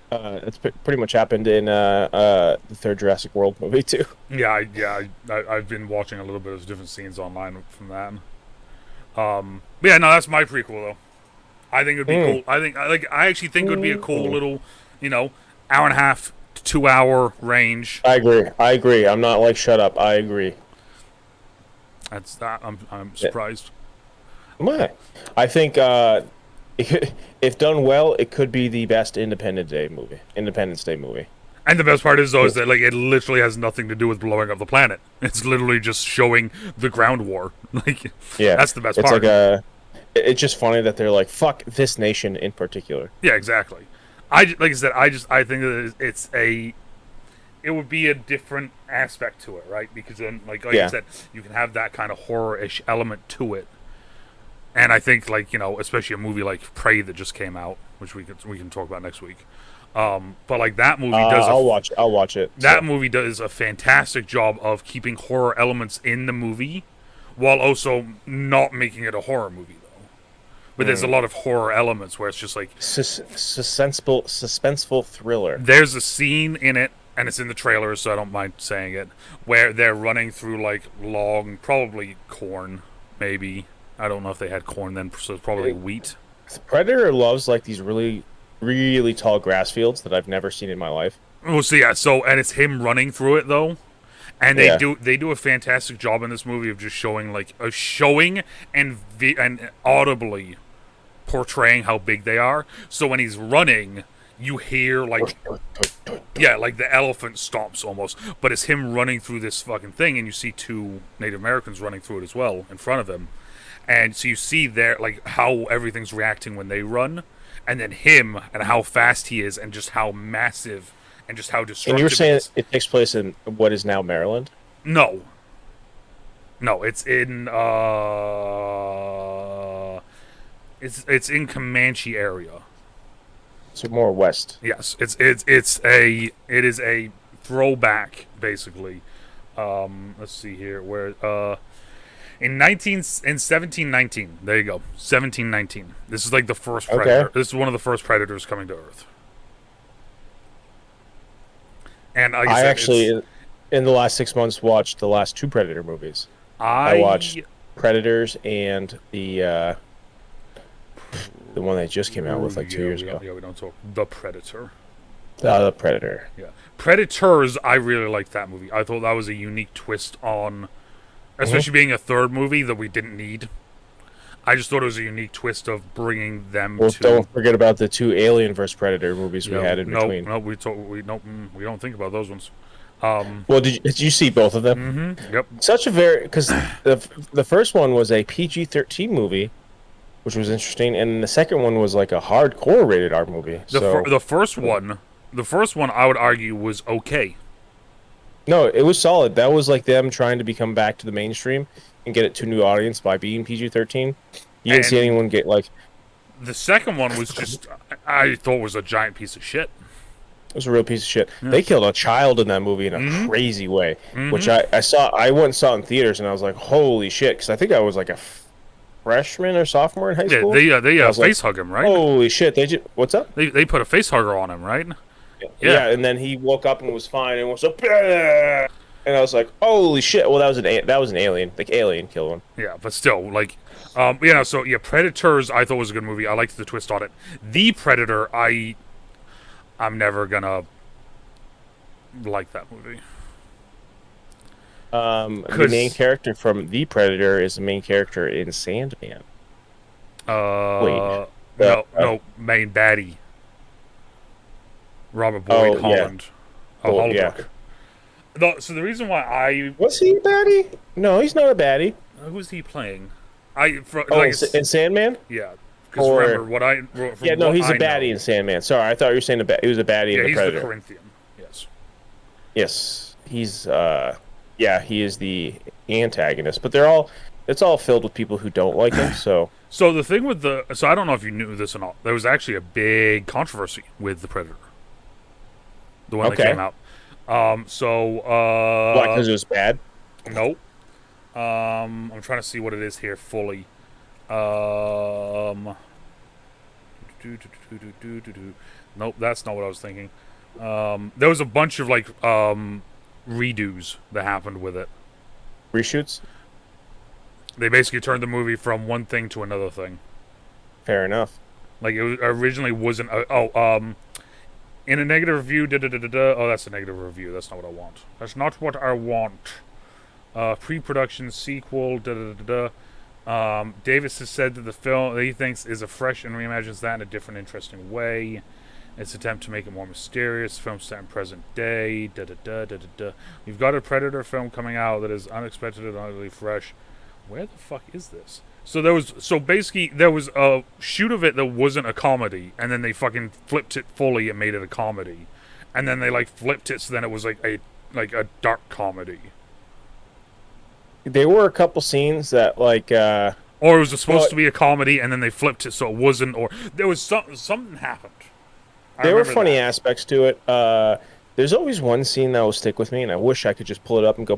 That's pretty much happened in the third Jurassic World movie too. I've been watching a little bit of different scenes online from that. But yeah, no, that's my prequel though. I think it'd be cool. I actually think it would be a cool little, hour and a half to 2 hour range. I agree. I'm not like shut up. I agree. That's that. I'm surprised. Why? I think if done well, it could be the best Independence Day movie. And the best part is though is that like it literally has nothing to do with blowing up the planet. It's literally just showing the ground war. Like, yeah, that's the best part. It's just funny that they're like, fuck this nation in particular. Yeah, exactly. I think that it would be a different aspect to it, right? Because then, like you said, you can have that kind of horror-ish element to it. And I think, especially a movie like Prey that just came out, which we can talk about next week. But like that movie does. I'll watch it. That movie does a fantastic job of keeping horror elements in the movie, while also not making it a horror movie. But there's a lot of horror elements where it's just like suspenseful thriller. There's a scene in it, and it's in the trailer, so I don't mind saying it, where they're running through like long, probably corn, maybe. I don't know if they had corn then, so it's probably wheat. Predator loves like these really, really tall grass fields that I've never seen in my life. Oh, so yeah, and it's him running through it though. And they do a fantastic job in this movie of just showing and audibly portraying how big they are. So when he's running, you hear like the elephant stomps almost, but it's him running through this fucking thing, and you see two Native Americans running through it as well in front of him, and so you see there like how everything's reacting when they run, and then him and how fast he is, and just how massive. And just how destructive. And you were saying it takes place in what is now Maryland? No, it's in it's in Comanche area. So more west. Yes, it is a throwback basically. Let's see here where in 1719. There you go, 1719. This is like the first predator. Okay. This is one of the first predators coming to Earth. And like I actually, in the last 6 months, watched the last two Predator movies. I watched Predators and the one that just came out with like 2 years ago. Yeah, we don't talk The Predator. The Predator. Yeah, Predators. I really liked that movie. I thought that was a unique twist on, especially being a third movie that we didn't need. I just thought it was a unique twist of bringing them to... Don't forget about the two Alien vs. Predator movies we had in between. No, we don't think about those ones. Well, did you see both of them? Mm-hmm. Yep. Because the first one was a PG-13 movie, which was interesting, and the second one was like a hardcore rated R movie. The first one, I would argue was okay. No, it was solid. That was like them trying to become back to the mainstream and get it to a new audience by being PG-13. You didn't see anyone get like... The second one was just... I thought was a giant piece of shit. It was a real piece of shit. Yeah. They killed a child in that movie in a crazy way, which I saw. I went and saw in theaters, and I was like, holy shit, because I think I was like a freshman or sophomore in high school. They face hug him, right? Holy shit. What's up? They put a face hugger on him, right? Yeah, and then he woke up and was fine and was like... And I was like, "Holy shit!" Well, that was an alien. Like Alien killed him. Yeah, but still, like, So yeah, Predators. I thought was a good movie. I liked the twist on it. The Predator. I'm never gonna like that movie. The main character from The Predator is the main character in Sandman. No, main baddie. Robert Boyd Holland. Yeah. Yeah. So the reason why was he a baddie? No, he's not a baddie. Who's he playing? In Sandman? Yeah. Because remember what I... he's a baddie in Sandman. Sorry, I thought you were saying he was a baddie in The Predator. Yeah, he's the Corinthian. Yes. Yes. He's, he is the antagonist. But it's all filled with people who don't like him, so... So the thing with so I don't know if you knew this or not. There was actually a big controversy with The Predator. the one that Okay. came out. So Why? Because it was bad. nope. I'm trying to see what it is here fully. Um, nope, that's not what I was thinking. There was a bunch of like redos that happened with it. Reshoots. They basically turned the movie from one thing to another thing. Fair enough. Like it originally wasn't. In a negative review, oh, that's a negative review. That's not what I want. That's not what I want. Pre-production sequel, Davis has said that the film that he thinks is a fresh and reimagines that in a different, interesting way. Its attempt to make it more mysterious. Film set in present day. We've got a Predator film coming out that is unexpected and utterly fresh. Where the fuck is this? So basically there was a shoot of it that wasn't a comedy, and then they fucking flipped it fully and made it a comedy, and then they like flipped it so then it was like a dark comedy. There were a couple scenes that like Or it was supposed to be a comedy, and then they flipped it so it wasn't. Or there was something happened. There were funny aspects to it. There's always one scene that will stick with me, and I wish I could just pull it up and go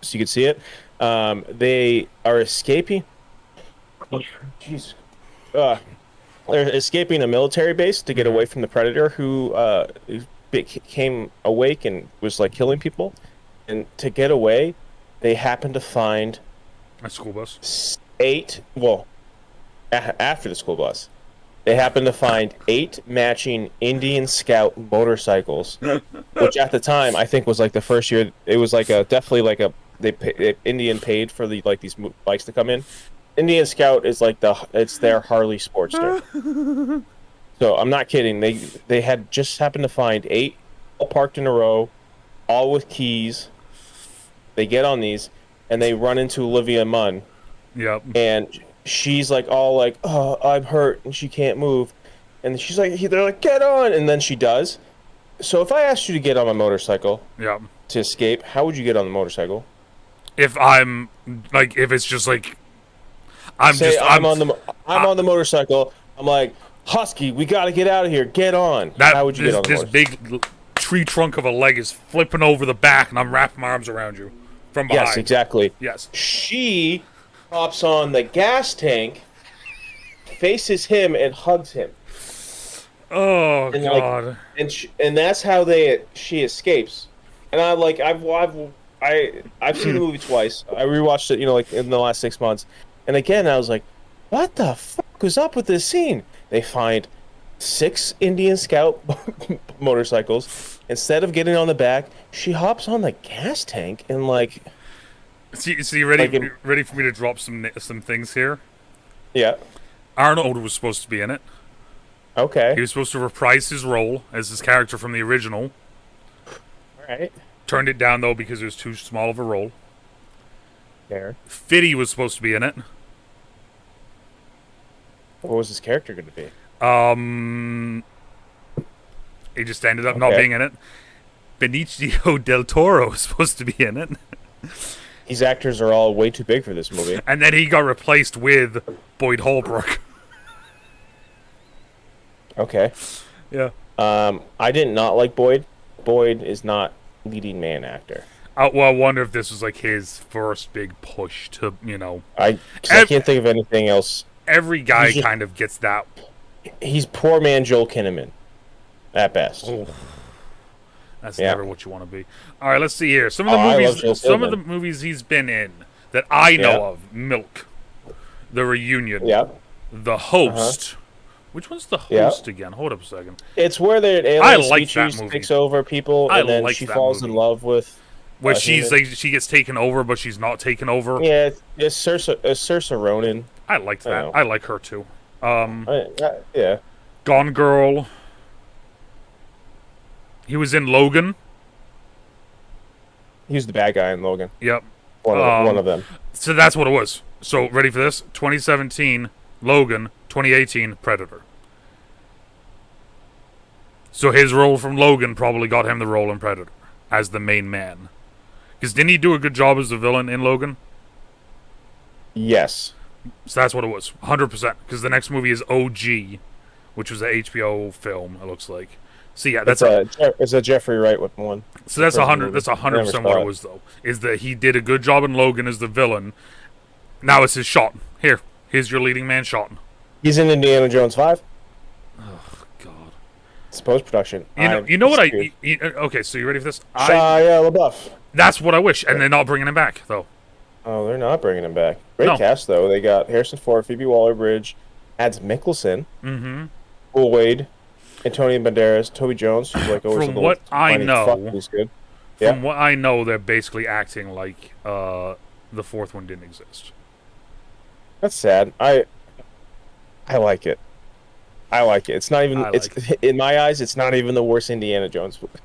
so you could see it. They are escaping. Jeez. They're escaping a military base to get away from the Predator, who became awake and was like killing people. And to get away, they happened to find a school bus. After the school bus, they happened to find 8 matching Indian Scout motorcycles, which at the time I think was like the first year. It was like Indian paid for these bikes to come in. Indian Scout is like it's their Harley Sportster. So I'm not kidding. They had just happened to find 8 all parked in a row, all with keys. They get on these and they run into Olivia Munn. Yep. And she's like all like, "Oh, I'm hurt," and she can't move. And she's like, they're like, "Get on," and then she does. So if I asked you to get on a motorcycle, yep, to escape, how would you get on the motorcycle? If it's just like, I'm on the motorcycle. I'm like, Husky, we got to get out of here. Get on. How would you get on the motorcycle? This big tree trunk of a leg is flipping over the back, and I'm wrapping my arms around you from behind. Yes, exactly. Yes. She hops on the gas tank, faces him, and hugs him. Oh, and God! And that's how she escapes. And I've seen the movie twice. I rewatched it, like in the last 6 months. And again, I was like, what the fuck was up with this scene? They find 6 Indian Scout motorcycles. Instead of getting on the back, she hops on the gas tank and like. See, ready for me to drop some things here? Yeah. Arnold was supposed to be in it. Okay. He was supposed to reprise his role as his character from the original. All right. Turned it down though because it was too small of a role. There. Fitty was supposed to be in it. What was his character going to be? He just ended up not being in it. Benicio del Toro was supposed to be in it. These actors are all way too big for this movie. And then he got replaced with Boyd Holbrook. Okay. Yeah. I did not like Boyd. Boyd is not leading man actor. I wonder if this was like his first big push to, I can't think of anything else. Every guy kind of gets that. He's poor man Joel Kinnaman, at best. Oh. That's never what you want to be. All right, let's see here. Some of the movies he's been in that I know of: Milk, The Reunion, The Host. Which one's The Host again? Hold up a second. It's where the alien species takes over people, and then she falls in love with. Where she gets taken over, but she's not taken over. Yeah, it's Saoirse Ronan. I liked that. I like her too. Yeah. Gone Girl. He was in Logan. He was the bad guy in Logan. Yep. One of them. So that's what it was. So, ready for this? 2017, Logan. 2018, Predator. So his role from Logan probably got him the role in Predator as the main man. Because didn't he do a good job as the villain in Logan? Yes. So that's what it was. 100%. Because the next movie is OG, which was an HBO film, it looks like. So yeah, It's a Jeffrey Wright one. so that's Prison 100. movie. That's I never 100% what saw it was though. Is that he did a good job in Logan as the villain. Now it's his shot. Here's your leading man shot. He's in Indiana Jones 5. Oh God. It's post production. You know what okay, so you ready for this? Shia LaBeouf. That's what I wish, and they're not bringing him back though. Oh, they're not bringing him back. Great No. cast though. They got Harrison Ford, Phoebe Waller-Bridge, Mads Mikkelsen, Mm-hmm. Will Wade, Antonio Banderas, Toby Jones, who's like always From what I know, fuck, he's good. Yeah. From what I know, they're basically acting like the fourth one didn't exist. That's sad. I like it. I like it. It's not even. In my eyes, it's not even the worst Indiana Jones movie.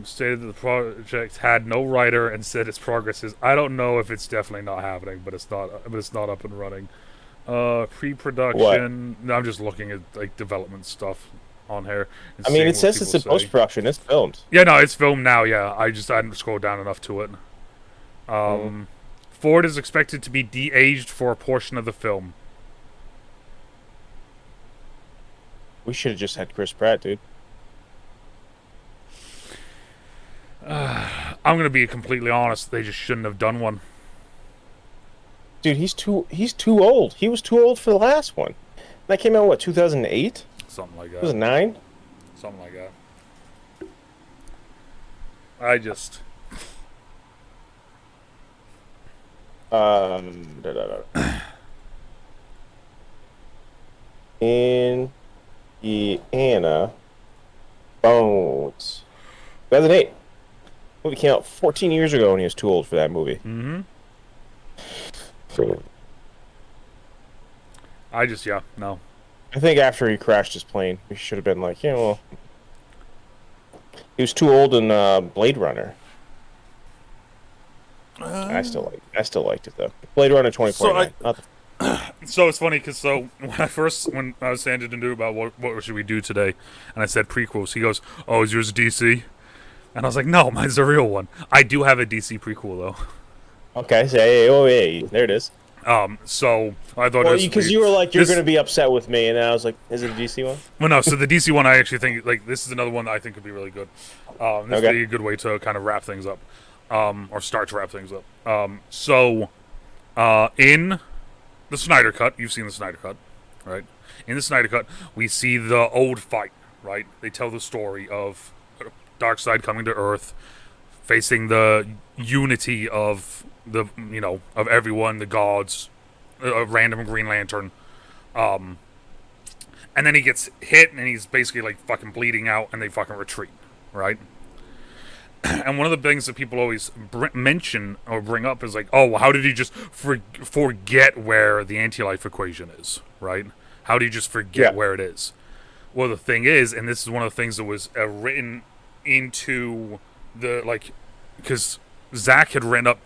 Stated that the project had no writer and said its progress is. I don't know if it's definitely not happening, but it's not. But it's not up and running. Pre-production. No, I'm just looking at like development stuff on here. I mean, it says it's in post-production. It's filmed. Yeah, no, it's filmed now. Yeah, I hadn't scrolled down enough to it. Ford is expected to be de-aged for a portion of the film. We should have just had Chris Pratt, dude. I'm gonna be completely honest. They just shouldn't have done one. Dude, he's too old. He was too old for the last one. That came out what, 2008? Something like that. 2009? Something like that. I just. Indiana Bones. 2008. Movie came out 14 years ago, and he was too old for that movie. Mm-hmm. So, no. I think after he crashed his plane, we should have been like, yeah, well, he was too old in Blade Runner. I still liked it though. Blade Runner 2049. So it's funny because when I was saying to DeNutte about what should we do today, and I said prequels, he goes, "Oh, is yours DC?" And I was like, "No, mine's a real one. I do have a DC prequel though." Okay, so hey, there it is. So I thought because you were like, you're going to be upset with me, and then I was like, is it a DC one? Well, no. So the DC one, I actually think like this is another one that I think could be really good. This would be a good way to kind of wrap things up, or start to wrap things up. In the Snyder Cut, you've seen the Snyder Cut, right? In the Snyder Cut, we see the old fight, right? They tell the story of Darkseid coming to Earth, facing the unity of of everyone, the gods, a random Green Lantern, and then he gets hit and he's basically like fucking bleeding out, and they fucking retreat, right? And one of the things that people always mention or bring up is like, oh, well, how did he just forget where the anti-life equation is, right? How do you just forget where it is? Well, the thing is, and this is one of the things that was written into because Zach had written up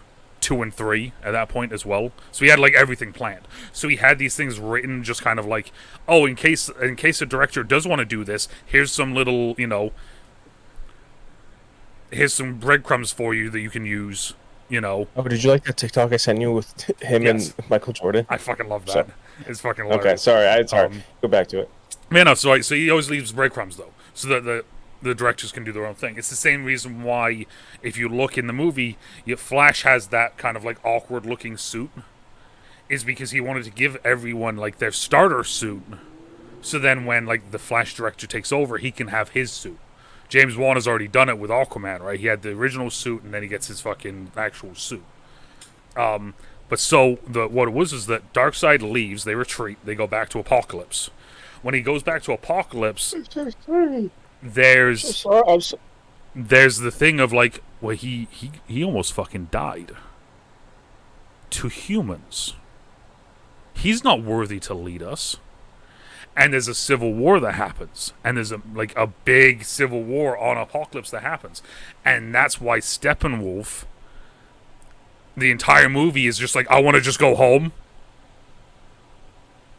2 and 3 at that point as well, so he had like everything planned. So he had these things written, just kind of like, oh, in case a director does want to do this, here's some little, here's some breadcrumbs for you that you can use. Oh, did you like that TikTok I sent you with him and Michael Jordan? I fucking love that. It's fucking hilarious. Okay, sorry. Go back to it. Man, no, so he always leaves breadcrumbs though, so that the directors can do their own thing. It's the same reason why, if you look in the movie, Flash has that kind of like awkward looking suit, is because he wanted to give everyone like their starter suit, so then when like the Flash director takes over, he can have his suit. James Wan has already done it with Aquaman, right? He had the original suit, and then he gets his fucking actual suit. But so what it was is that Darkseid leaves, they retreat, they go back to Apocalypse. When he goes back to Apocalypse, there's the thing of like, well, he almost fucking died. To humans, he's not worthy to lead us. And there's a civil war that happens, and there's a big civil war on Apocalypse that happens, and that's why Steppenwolf, the entire movie is just like, I want to just go home.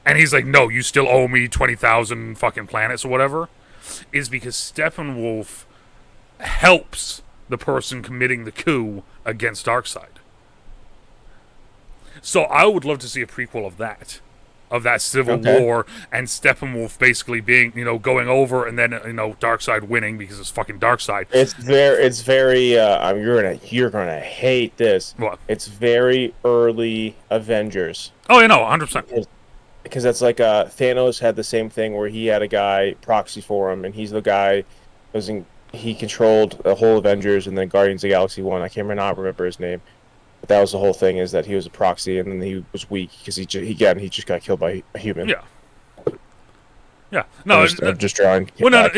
And he's like, no, you still owe me 20,000 fucking planets or whatever. Is because Steppenwolf helps the person committing the coup against Darkseid. So I would love to see a prequel of that. of that civil Okay. war, and Steppenwolf basically being, going over, and then Darkseid winning because it's fucking Darkseid. It's very. You're gonna hate this. What? It's very early Avengers. Oh, 100%. Because that's like Thanos had the same thing where he had a guy proxy for him, and he's the guy he controlled the whole Avengers and then Guardians of the Galaxy 1. I can't remember his name, but that was the whole thing, is that he was a proxy and then he was weak because he just got killed by a human. Yeah. Yeah. No. I'm just drawing. Well, no.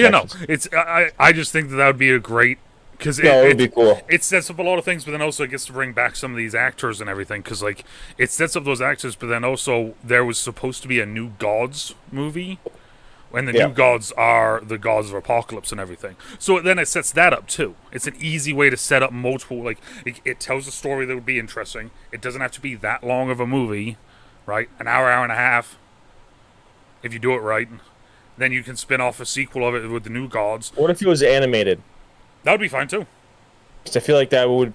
It's I just think that would be a great, because it would be cool. It sets up a lot of things, but then also it gets to bring back some of these actors and everything, because like it sets up those actors, but then also there was supposed to be a New Gods movie, and the New Gods are the gods of apocalypse and everything. So then it sets that up too. It's an easy way to set up multiple. Like it tells a story that would be interesting. It doesn't have to be that long of a movie, right? An hour and a half, if you do it right. Then you can spin off a sequel of it with the New Gods. What if it was animated? That would be fine too. Because I feel like that would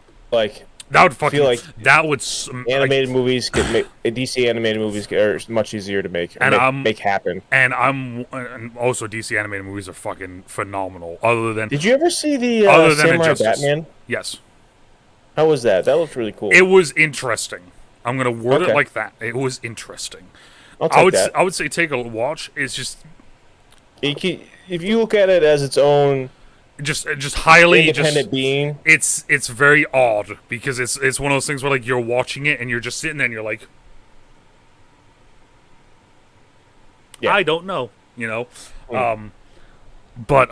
that would animated movies could make DC animated movies are much easier to make make happen. And also DC animated movies are fucking phenomenal. Other than, did you ever see the Samurai Batman? Yes. How was that? That looked really cool. It was interesting. I'm gonna word it like that. It was interesting. I would say take a watch. It's just, if you look at it as its own, just highly independent being, it's very odd, because it's one of those things where like you're watching it and you're just sitting there and you're like, I don't know, but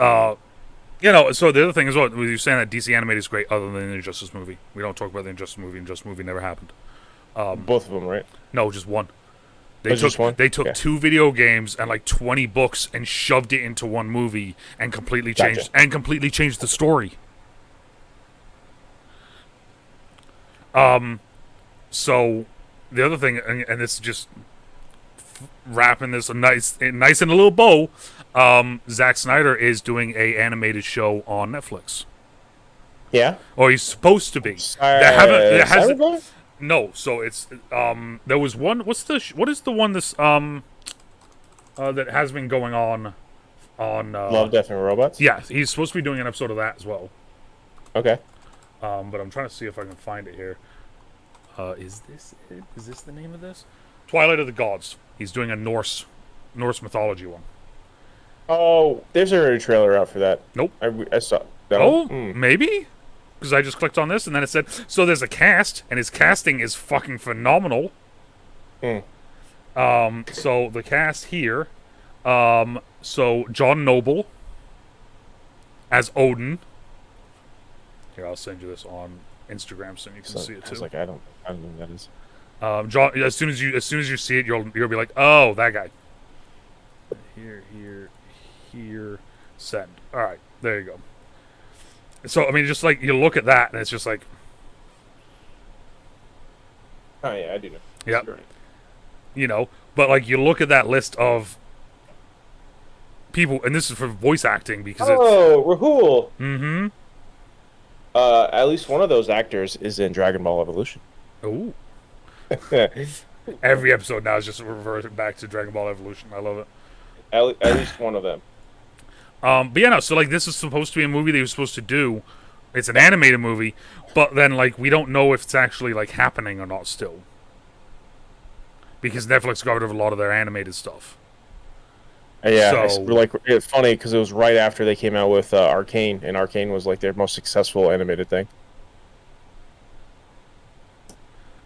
so the other thing is, what you're saying, that DC animated is great other than the Injustice movie. We don't talk about the Injustice movie. Injustice movie never happened. Both of them, right? No, just one. They took 2 video games and like 20 books and shoved it into one movie and completely changed the story. So the other thing, and this is just wrapping this nice in a little bow. Zack Snyder is doing a animated show on Netflix. Yeah. Or he's supposed to be. No, so it's there was one. What is the one that has been going on Love, Death, and Robots? Yeah, he's supposed to be doing an episode of that as well. Okay. But I'm trying to see if I can find it here. Is this it? Is this the name of this? Twilight of the Gods. He's doing a Norse mythology one. Oh, there's already a trailer out for that. Nope. I saw. No? Maybe? Because I just clicked on this, and then it said, so there's a cast, and his casting is fucking phenomenal. So the cast here, so John Noble as Odin. Here, I'll send you this on Instagram so you can see it too. I don't know who that is. John, as soon as you see it, you'll be like, oh, that guy. Here, send. All right, there you go. So, I mean, just like, you look at that, and it's just like... Oh, yeah, I do know. Yeah. But, like, you look at that list of people, and this is for voice acting, because Rahul! Mm-hmm. At least one of those actors is in Dragon Ball Evolution. Ooh. Every episode now is just reverting back to Dragon Ball Evolution. I love it. At least one of them. But yeah, no, so like this is supposed to be a movie they were supposed to do. It's an animated movie, but then like we don't know if it's actually like happening or not still. Because Netflix got rid of a lot of their animated stuff. Yeah, it's funny because it was right after they came out with Arcane, and Arcane was like their most successful animated thing.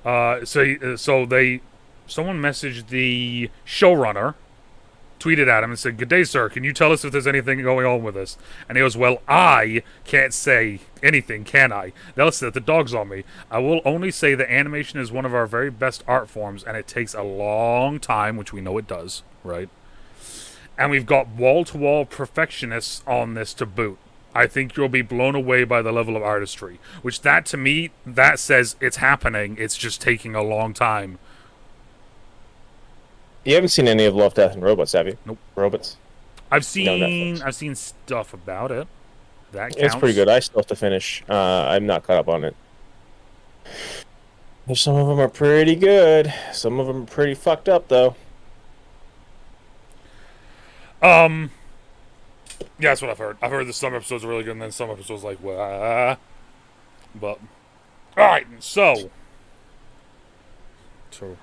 Someone messaged the showrunner, tweeted at him and said, "Good day, sir. Can you tell us if there's anything going on with this?" And he goes, "Well, I can't say anything, can I? They'll set the dogs on me. I will only say that animation is one of our very best art forms, and it takes a long time," which we know it does, right? "And we've got wall-to-wall perfectionists on this to boot. I think you'll be blown away by the level of artistry." Which, that to me, that says it's happening. It's just taking a long time. You haven't seen any of Love, Death, and Robots, have you? Nope. Robots? I've seen stuff about it. That counts. It's pretty good. I still have to finish. I'm not caught up on it. Some of them are pretty good. Some of them are pretty fucked up, though. Yeah, that's what I've heard. I've heard that some episodes are really good, and then some episodes like, what? But, alright, so. Who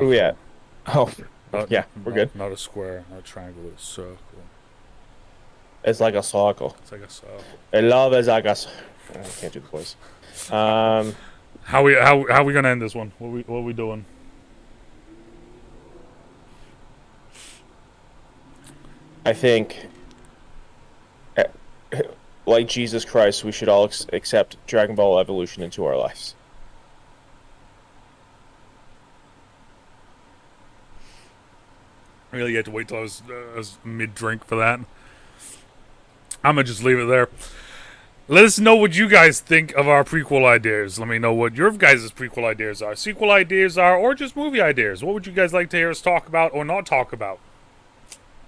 we at? Oh, yeah, we're good. Not a square, not a triangle, it's a circle. It's like a circle. It's like a circle. I love is like a. I can't do the voice. How we gonna end this one? What are we doing? I think, like Jesus Christ, we should all accept Dragon Ball Evolution into our lives. Really, you had to wait till I was mid-drink for that. I'm gonna just leave it there. Let us know what you guys think of our prequel ideas. Let me know what your guys' prequel ideas are, sequel ideas are, or just movie ideas. What would you guys like to hear us talk about or not talk about?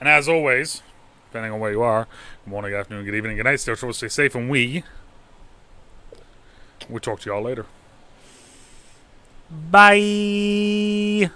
And as always, depending on where you are, good morning, good afternoon, good evening, good night. Stay safe, and we'll talk to y'all later. Bye.